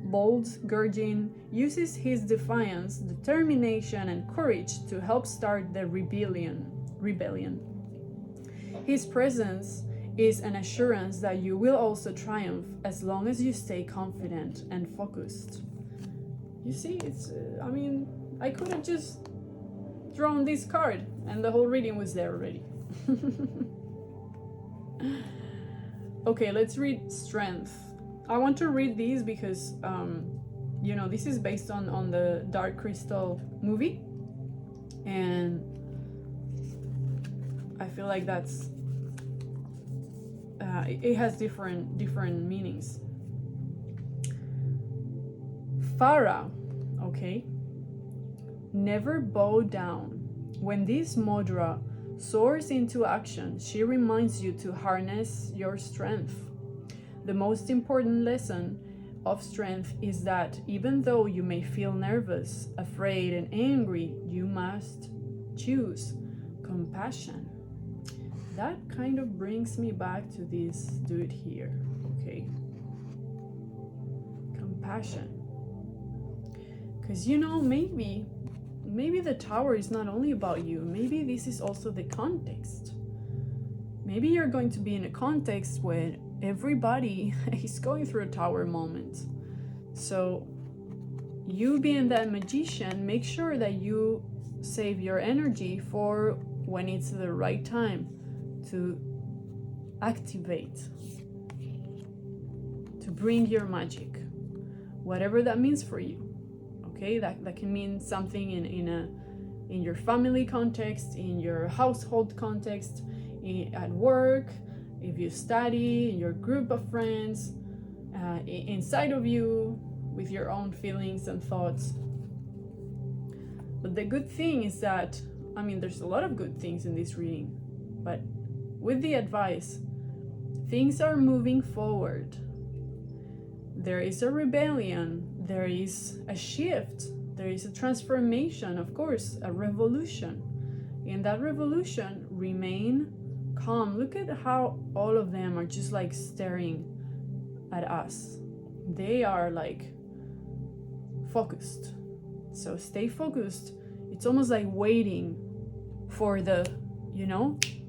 Speaker 1: Bold Gurgin uses his defiance, determination, and courage to help start the rebellion. His presence is an assurance that you will also triumph as long as you stay confident and focused. You see, it's, I mean, I could have just drawn this card and the whole reading was there already. Okay, let's read Strength. I want to read these because, you know, this is based on the Dark Crystal movie. And I feel like that's, it has different meanings. Farah, okay? Never bow down. When this mudra soars into action, she reminds you to harness your strength. The most important lesson of strength is that even though you may feel nervous, afraid, and angry, you must choose compassion. That kind of brings me back to this dude here, okay? Compassion. Because, you know, maybe the tower is not only about you. Maybe this is also the context. Maybe you're going to be in a context where everybody is going through a tower moment. So you being that magician, make sure that you save your energy for when it's the right time to activate, to bring your magic, whatever that means for you. Okay, that can mean something in your family context, in your household context, at work, if you study, in your group of friends, inside of you, with your own feelings and thoughts. But the good thing is that, I mean, there's a lot of good things in this reading, but with the advice, things are moving forward. There is a rebellion, there is a shift, there is a transformation, of course, a revolution. In that revolution, remain calm. Look at how all of them are just like staring at us. They are like focused. So stay focused. It's almost like waiting for the,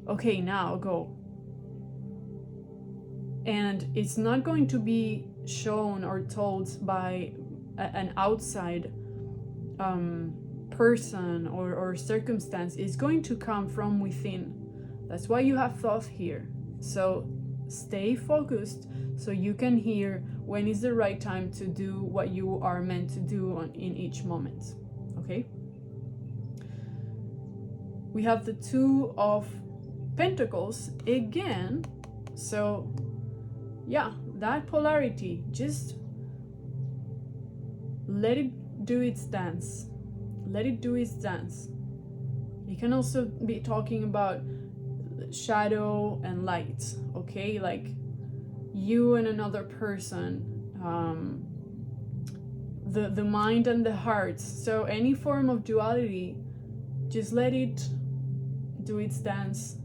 Speaker 1: okay, now go. And it's not going to be shown or told by an outside person or circumstance. It's going to come from within. That's why you have thought here. So stay focused so you can hear when is the right time to do what you are meant to do in each moment. Okay? We have the Two of Pentacles again. So yeah, that polarity, just let it do its dance. Let it do its dance. You can also be talking about shadow and light, okay? Like you and another person, the mind and the heart. So any form of duality, just let it do its dance,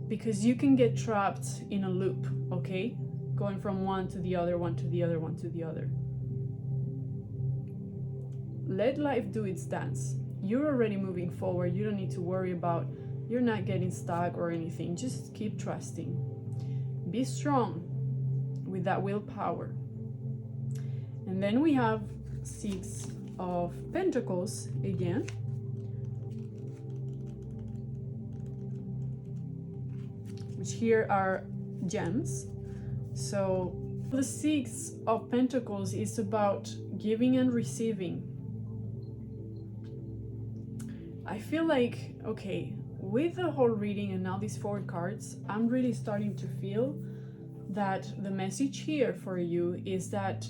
Speaker 1: because you can get trapped in a loop, okay? Going from one to the other, one to the other, one to the other. Let life do its dance. You're already moving forward. You don't need to worry about, you're not getting stuck or anything. Just keep trusting. Be strong with that willpower. And then we have Six of Pentacles again. Which here are gems. So the Six of Pentacles is about giving and receiving. I feel like, okay, with the whole reading and now these 4 cards, I'm really starting to feel that the message here for you is that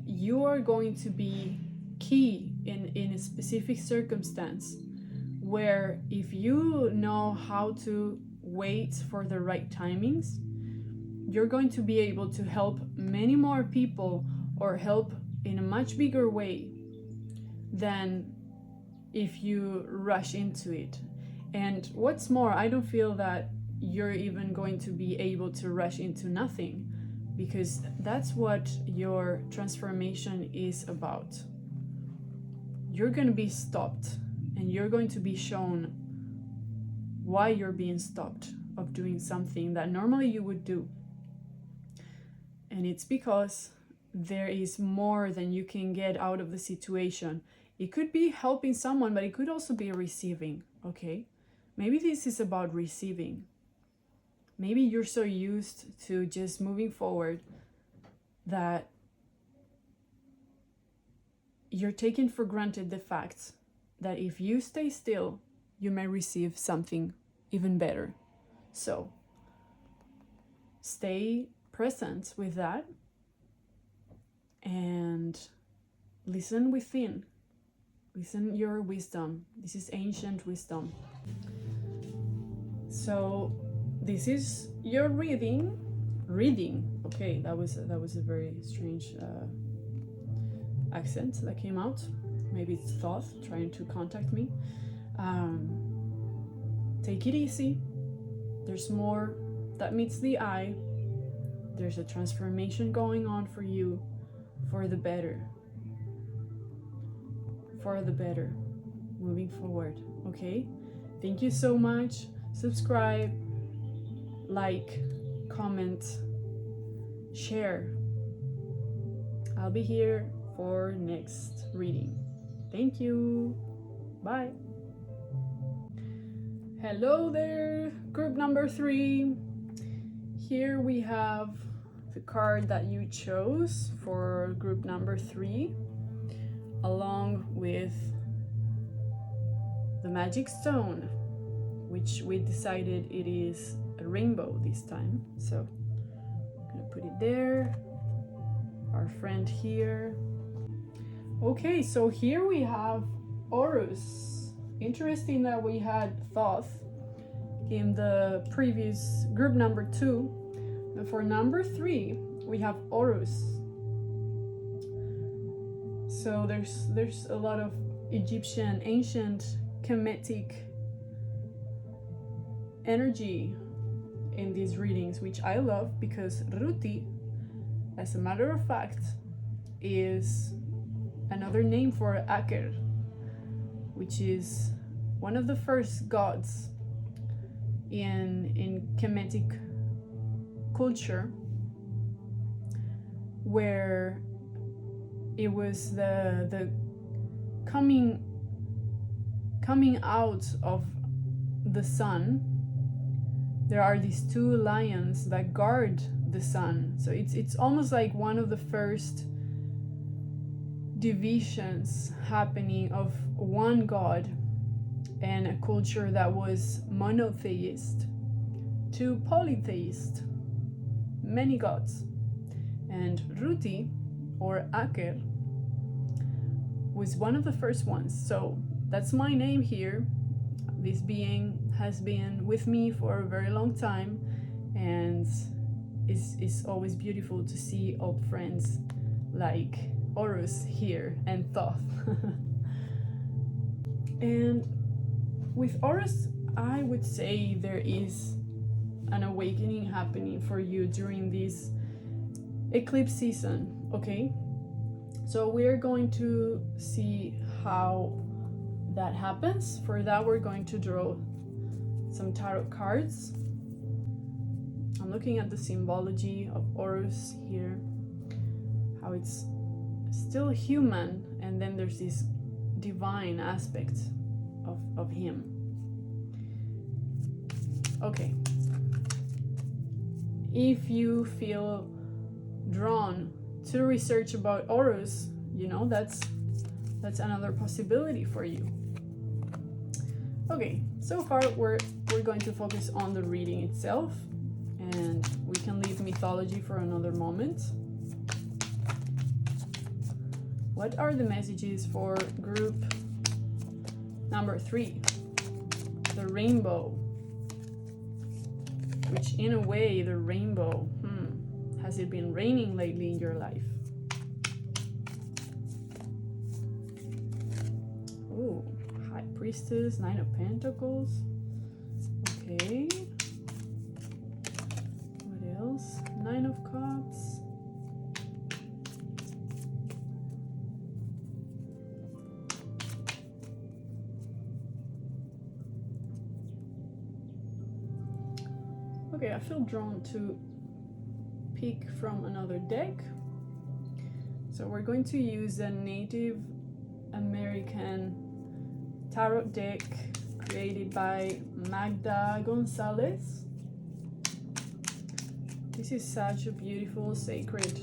Speaker 1: you are going to be key in a specific circumstance where if you know how to wait for the right timings, you're going to be able to help many more people or help in a much bigger way than if you rush into it. And what's more, I don't feel that you're even going to be able to rush into nothing, because that's what your transformation is about. You're going to be stopped and you're going to be shown why you're being stopped of doing something that normally you would do. And it's because there is more than you can get out of the situation. It could be helping someone, but it could also be receiving, okay? Maybe this is about receiving. Maybe you're so used to just moving forward that you're taking for granted the fact that if you stay still, you may receive something even better. So stay present with that and listen within. Listen your wisdom. This is ancient wisdom. So this is your reading. Okay, that was a very strange accent that came out. Maybe it's thought trying to contact me. Take it easy. There's more that meets the eye. There's a transformation going on for you, for the better. For the better, moving forward, okay? Thank you so much. Subscribe, like, comment, share. I'll be here for next reading. Thank you. Bye. Hello there, group number 3. Here we have the card that you chose for group number 3, along with the magic stone, which we decided it is a rainbow this time. So I'm gonna put it there, our friend here. Okay, so here we have Horus. Interesting that we had Thoth in the previous group number 2. And for number 3, we have Horus. So there's a lot of Egyptian, ancient, Kemetic energy in these readings, which I love because Ruty, as a matter of fact, is another name for Aker, which is one of the first gods in Kemetic culture, where it was the coming out of the sun. There are these 2 lions that guard the sun. So it's almost like one of the first divisions happening of one god and a culture that was monotheist to polytheist, many gods. And Ruti, or Aker, was one of the first ones. So that's my name here. This being has been with me for a very long time, and it's always beautiful to see old friends like Horus here and Thoth. And with Horus, I would say there is an awakening happening for you during this eclipse season, okay? So we're going to see how that happens. For that, we're going to draw some tarot cards. I'm looking at the symbology of Horus here, how it's still human, and then there's this divine aspect of him. Okay. If you feel drawn to research about Horus, you know, that's another possibility for you. Okay, so far we're going to focus on the reading itself, and we can leave mythology for another moment. What are the messages for group number 3? The rainbow. Which, in a way, the rainbow, has it been raining lately in your life? Oh, High Priestess, 9 of Pentacles. Okay. What else? 9 of Cups. Okay, I feel drawn to pick from another deck. So we're going to use a Native American tarot deck created by Magda Gonzalez. This is such a beautiful, sacred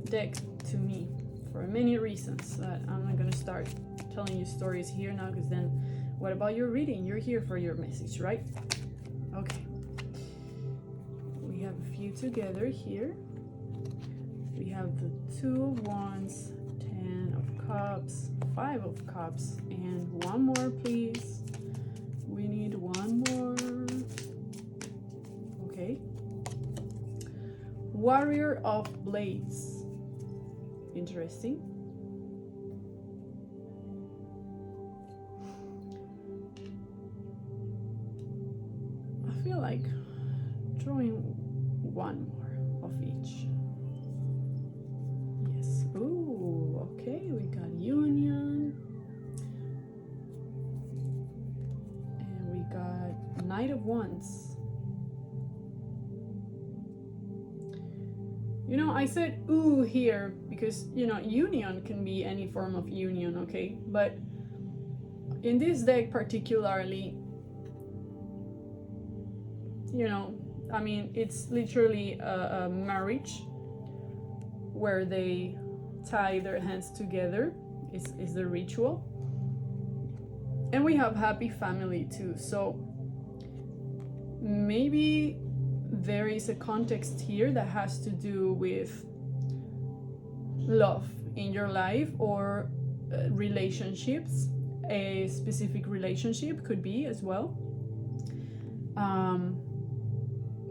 Speaker 1: deck to me for many reasons that I'm not going to start telling you stories here now, because then what about your reading? You're here for your message, right? Okay, we have a few together here. We have the 2 of Wands, 10 of Cups, 5 of Cups, and one more, please. We need one more. Okay. Warrior of Blades. Interesting. I feel like drawing one more of each. Yes. Ooh, okay, we got Union. And we got Knight of Wands. You know, I said ooh here because, you know, union can be any form of union, okay? But in this deck particularly, you know, I mean, it's literally a marriage where they tie their hands together, is the ritual. And we have happy family too. So maybe there is a context here that has to do with love in your life, or relationships. A specific relationship could be as well.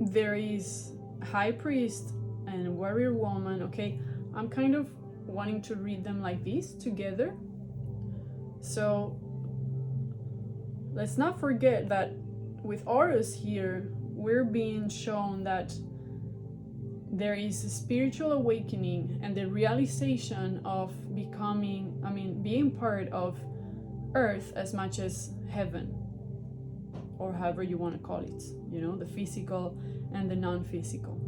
Speaker 1: There is High Priest and Warrior Woman. Okay, I'm kind of wanting to read them like this together. So let's not forget that with Horus here, we're being shown that there is a spiritual awakening and the realization of being part of Earth as much as heaven, or however you want to call it, the physical and the non-physical.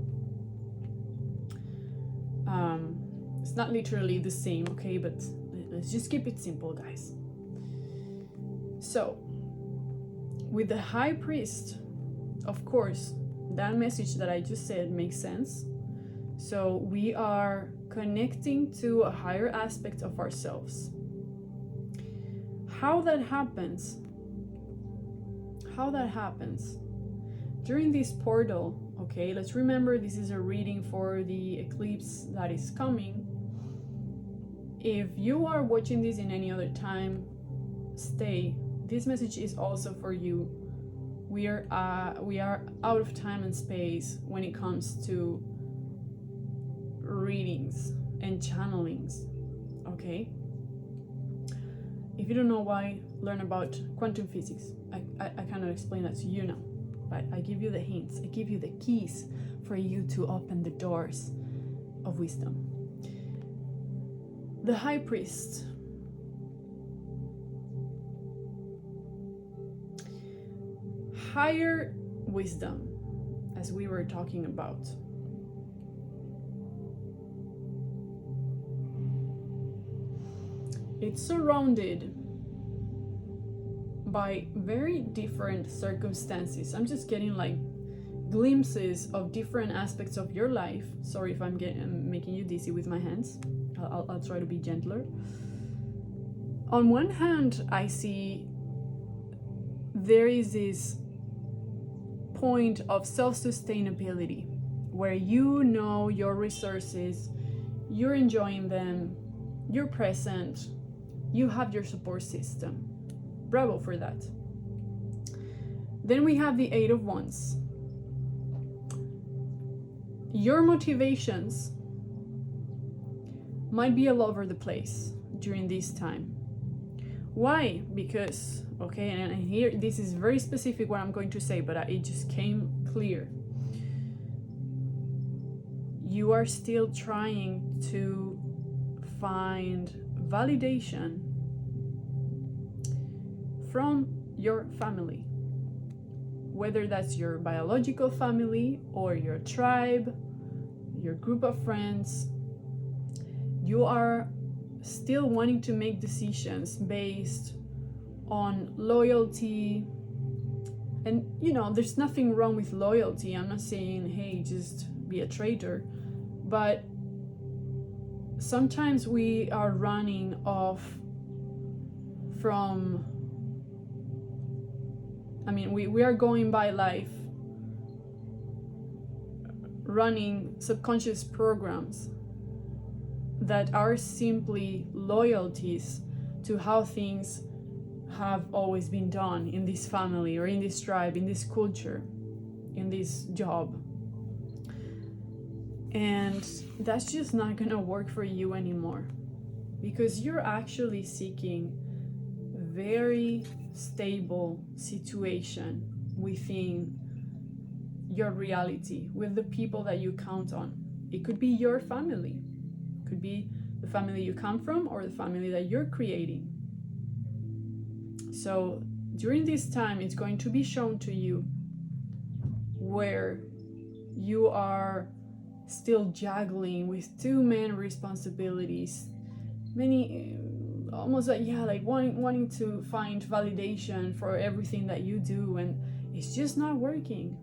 Speaker 1: It's not literally the same, okay, but let's just keep it simple, guys. So, with the High Priest, of course, that message that I just said makes sense. So we are connecting to a higher aspect of ourselves. How that happens during this portal, okay, let's remember this is a reading for the eclipse that is coming. If you are watching this in any other time, stay. This message is also for you. We are out of time and space when it comes to readings and channelings, okay? If you don't know why, learn about quantum physics. I cannot explain that to you now, but I give you the hints. I give you the keys for you to open the doors of wisdom. The High Priest. Higher wisdom, as we were talking about. It's surrounded by very different circumstances. I'm just getting like glimpses of different aspects of your life. Sorry if I'm making you dizzy with my hands. I'll try to be gentler. On one hand, I see there is this point of self-sustainability where you know your resources, you're enjoying them, you're present, you have your support system. Bravo for that. Then we have the Eight of Wands. Your motivations might be all over the place during this time. Why? Because, okay, and here, this is very specific what I'm going to say, but it just came clear. You are still trying to find validation from your family, whether that's your biological family or your tribe, your group of friends. You are still wanting to make decisions based on loyalty. And there's nothing wrong with loyalty. I'm not saying, hey, just be a traitor, but sometimes we are running off from, we are going by life running subconscious programs that are simply loyalties to how things have always been done in this family or in this tribe, in this culture, in this job. And that's just not gonna work for you anymore, because you're actually seeking a very stable situation within your reality with the people that you count on. It could be your family, it could be the family you come from or the family that you're creating. So during this time, it's going to be shown to you where you are still juggling with too many responsibilities, almost like wanting to find validation for everything that you do, and it's just not working.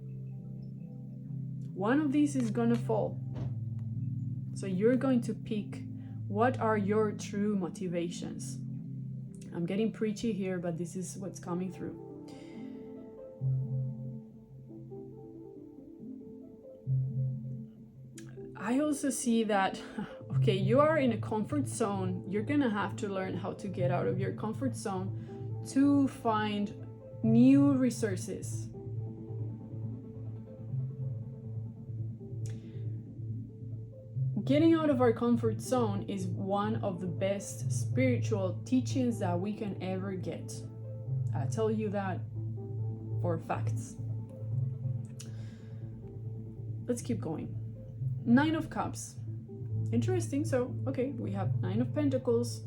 Speaker 1: One of these is gonna fall. So you're going to pick what are your true motivations. I'm getting preachy here, but this is what's coming through. I also see that, okay, you are in a comfort zone. You're gonna have to learn how to get out of your comfort zone to find new resources. Getting out of our comfort zone is one of the best spiritual teachings that we can ever get. I tell you that for facts. Let's keep going. 9 of Cups. Interesting. So, okay, we have 9 of Pentacles.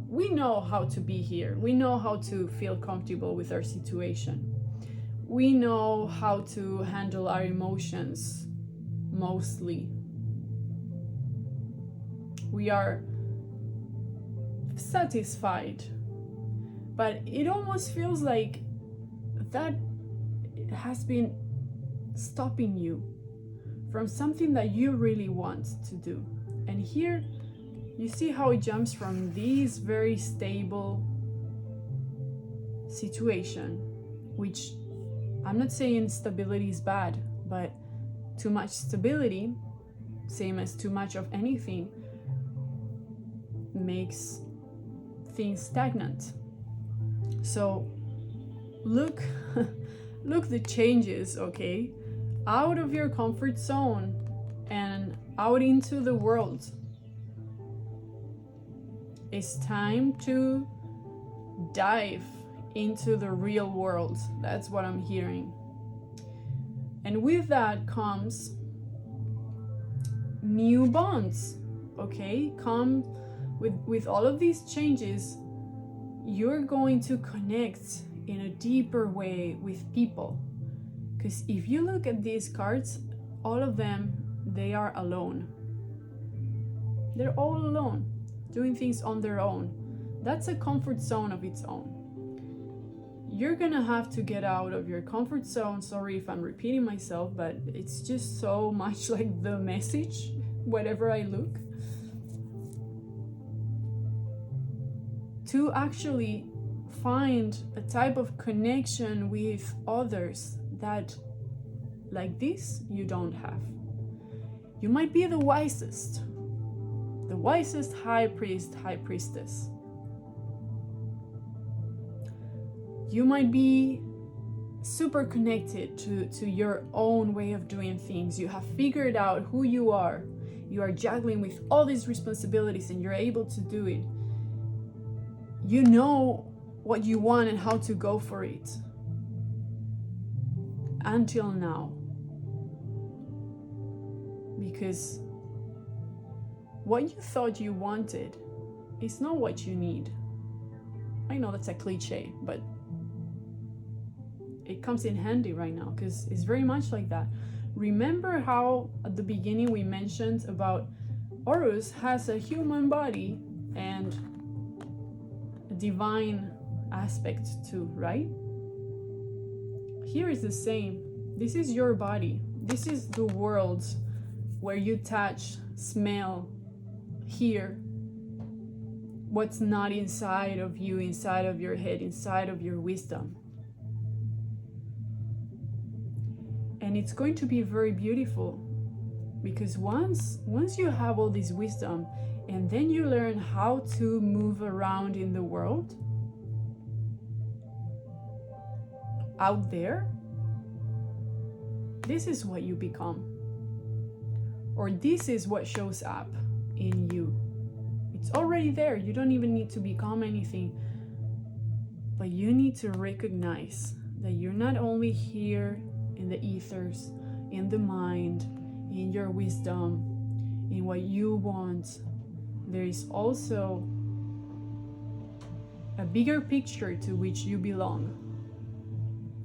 Speaker 1: We know how to be here. We know how to feel comfortable with our situation. We know how to handle our emotions, mostly. We are satisfied, but it almost feels like that has been stopping you from something that you really want to do. And here you see how it jumps from this very stable situation, which I'm not saying stability is bad, but too much stability, same as too much of anything, makes things stagnant. So look look the changes, okay? Out of your comfort zone and out into the world. It's time to dive into the real world. That's what I'm hearing. And with that comes new bonds, okay? Come with all of these changes, you're going to connect in a deeper way with people. Because if you look at these cards, all of them, they are alone. They're all alone, doing things on their own. That's a comfort zone of its own. You're gonna have to get out of your comfort zone. Sorry if I'm repeating myself, but it's just so much like the message, wherever I look. To actually find a type of connection with others that, like this, you don't have. You might be the wisest high priest, high priestess. You might be super connected to your own way of doing things. You have figured out who you are. You are juggling with all these responsibilities and you're able to do it. You know what you want and how to go for it. Until now. Because what you thought you wanted is not what you need. I know that's a cliche, but it comes in handy right now because it's very much like that. Remember how at the beginning we mentioned about Horus has a human body and a divine aspect too, right? Here is the same. This is your body. This is the world where you touch, smell, hear what's not inside of you, inside of your head, inside of your wisdom. And it's going to be very beautiful because once you have all this wisdom and then you learn how to move around in the world out there, this is what you become, or this is what shows up in you. It's already there. You don't even need to become anything, but you need to recognize that you're not only here in the ethers, in the mind, in your wisdom, in what you want. There is also a bigger picture to which you belong.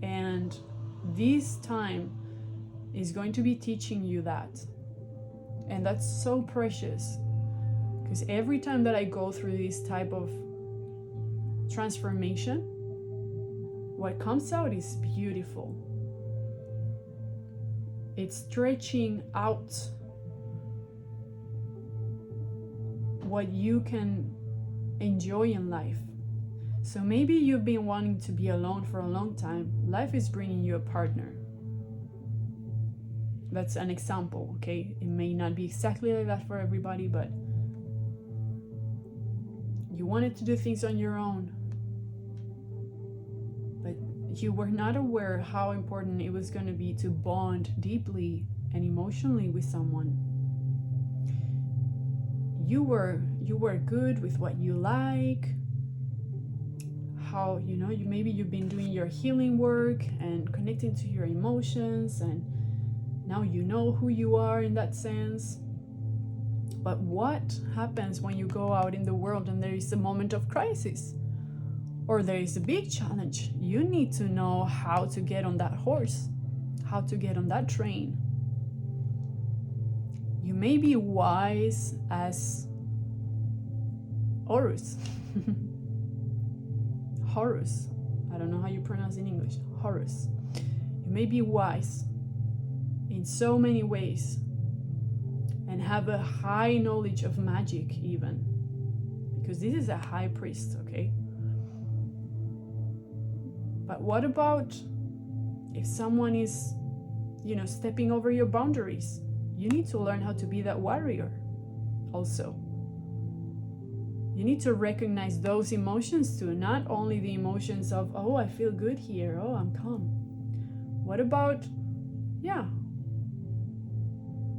Speaker 1: And this time is going to be teaching you that. And that's so precious. Because every time that I go through this type of transformation, what comes out is beautiful. It's stretching out what you can enjoy in life. So maybe you've been wanting to be alone for a long time. Life is bringing you a partner. That's an example, okay? It may not be exactly like that for everybody, but you wanted to do things on your own, but you were not aware how important it was going to be to bond deeply and emotionally with someone. You were good with what you like, how, you know, maybe you've been doing your healing work and connecting to your emotions, and now you know who you are in that sense. But what happens when you go out in the world and there is a moment of crisis, or there is a big challenge? You need to know how to get on that horse, how to get on that train. You may be wise as Horus. Horus. I don't know how you pronounce it in English. Horus. You may be wise in so many ways and have a high knowledge of magic even, because this is a high priest, okay? But what about if someone is, you know, stepping over your boundaries? You need to learn how to be that warrior also. You need to recognize those emotions too, not only the emotions of, oh, I feel good here, oh, I'm calm. What about,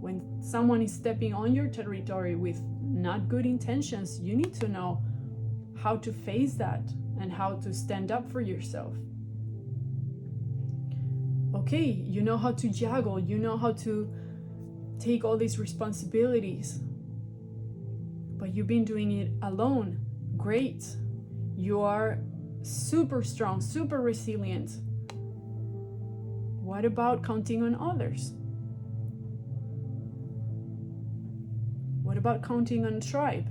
Speaker 1: when someone is stepping on your territory with not good intentions? You need to know how to face that and how to stand up for yourself. Okay, you know how to juggle, you know how to take all these responsibilities, but you've been doing it alone. Great. You are super strong, super resilient. What about counting on others? What about counting on tribe?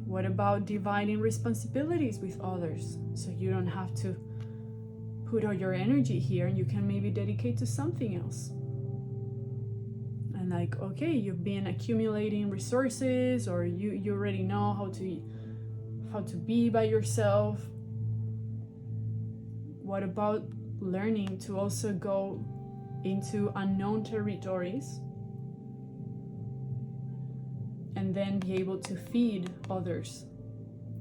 Speaker 1: What about dividing responsibilities with others so you don't have to put all your energy here and you can maybe dedicate to something else? And like, okay, you've been accumulating resources, or you already know how to be by yourself. What about learning to also go into unknown territories and then be able to feed others?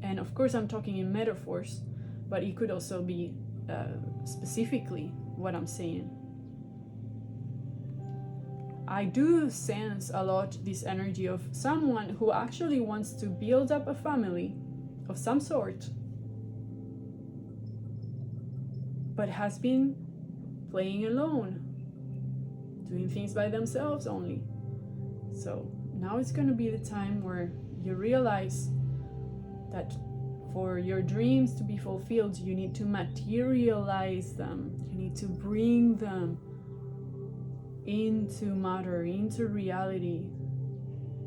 Speaker 1: And of course I'm talking in metaphors, but it could also be specifically what I'm saying. I do sense a lot this energy of someone who actually wants to build up a family of some sort, but has been playing alone, doing things by themselves only. So now it's going to be the time where you realize that for your dreams to be fulfilled, you need to materialize them. You need to bring them into matter, into reality,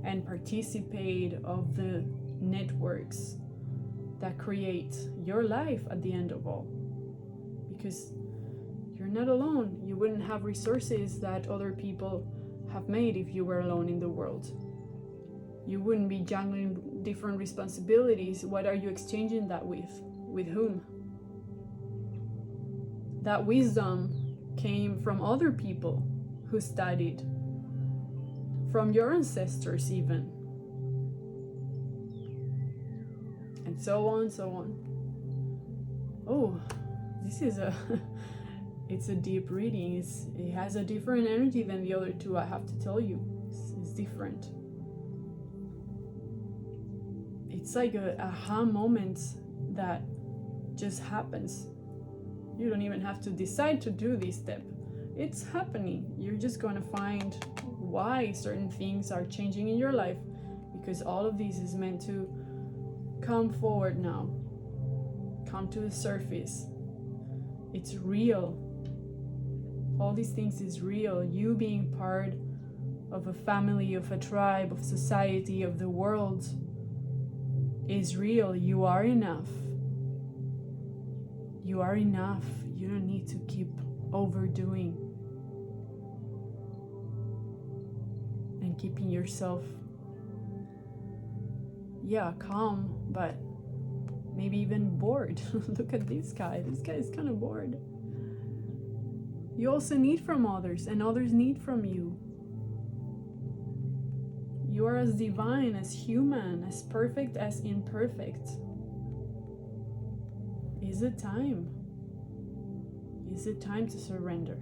Speaker 1: and participate of the networks that create your life at the end of all. Because you're not alone. You wouldn't have resources that other people have made if you were alone in the world. You wouldn't be juggling different responsibilities. What are you exchanging that with? With whom? That wisdom came from other people who studied, from your ancestors even, and so on, so on. Oh, this is it's a deep reading. It has a different energy than the other two, I have to tell you. It's different. It's like a aha moment that just happens. You don't even have to decide to do this step. It's happening. You're just going to find why certain things are changing in your life, because all of this is meant to come forward now, come to the surface. It's real. All these things is real. You being part of a family, of a tribe, of society, of the world is real. You are enough. You are enough. You don't need to keep overdoing and keeping yourself calm, but maybe even bored. Look at this guy. This guy is kind of bored. You also need from others, and others need from you. You are as divine, as human, as perfect as imperfect. Is it time? Is it time to surrender?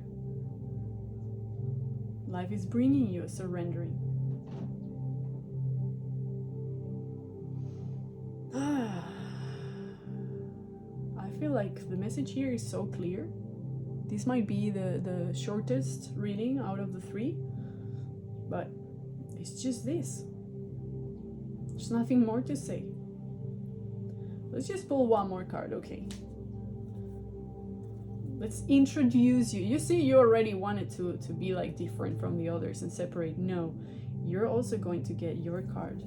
Speaker 1: Life is bringing you a surrendering. I feel like the message here is so clear. This might be the shortest reading out of the 3, but it's just this. There's nothing more to say. Let's just pull one more card, okay? Let's introduce you. You see, you already wanted to be like different from the others and separate. No, you're also going to get your card,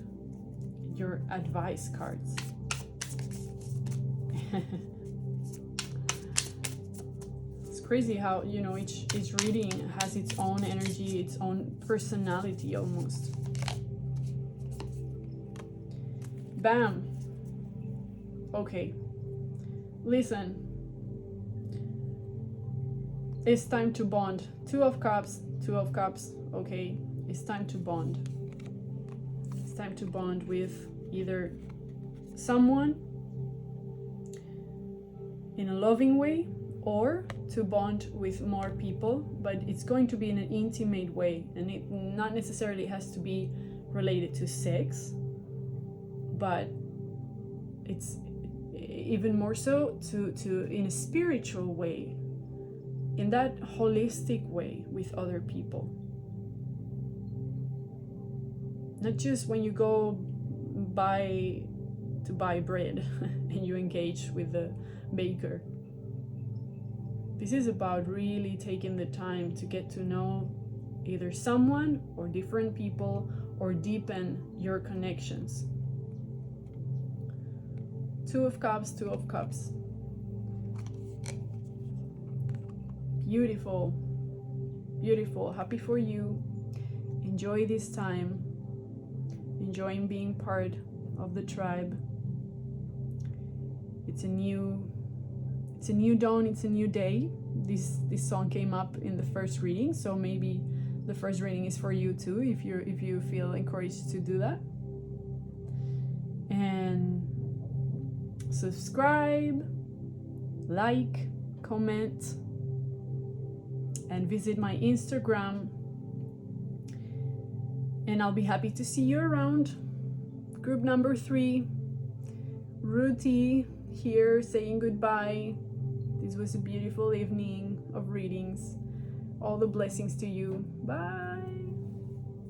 Speaker 1: your advice cards. It's crazy how, you know, each reading has its own energy, its own personality almost. Bam. Okay. Listen. It's time to bond. 2 of Cups, 2 of Cups. Okay. It's time to bond. It's time to bond with either someone in a loving way, or to bond with more people, but it's going to be in an intimate way, and it not necessarily has to be related to sex, but it's even more so to in a spiritual way, in that holistic way with other people. Not just when you go to buy bread and you engage with the baker. This is about really taking the time to get to know either someone or different people, or deepen your connections. 2 of Cups, 2 of Cups. Beautiful, beautiful. Happy for you. Enjoy this time. Enjoying being part of the tribe. It's a new dawn, it's a new day. This song came up in the first reading, so maybe the first reading is for you too, if you feel encouraged to do that. And subscribe, like, comment, and visit my Instagram, and I'll be happy to see you around. Group number 3, Ruty here saying goodbye. This was a beautiful evening of readings. All the blessings to you. Bye.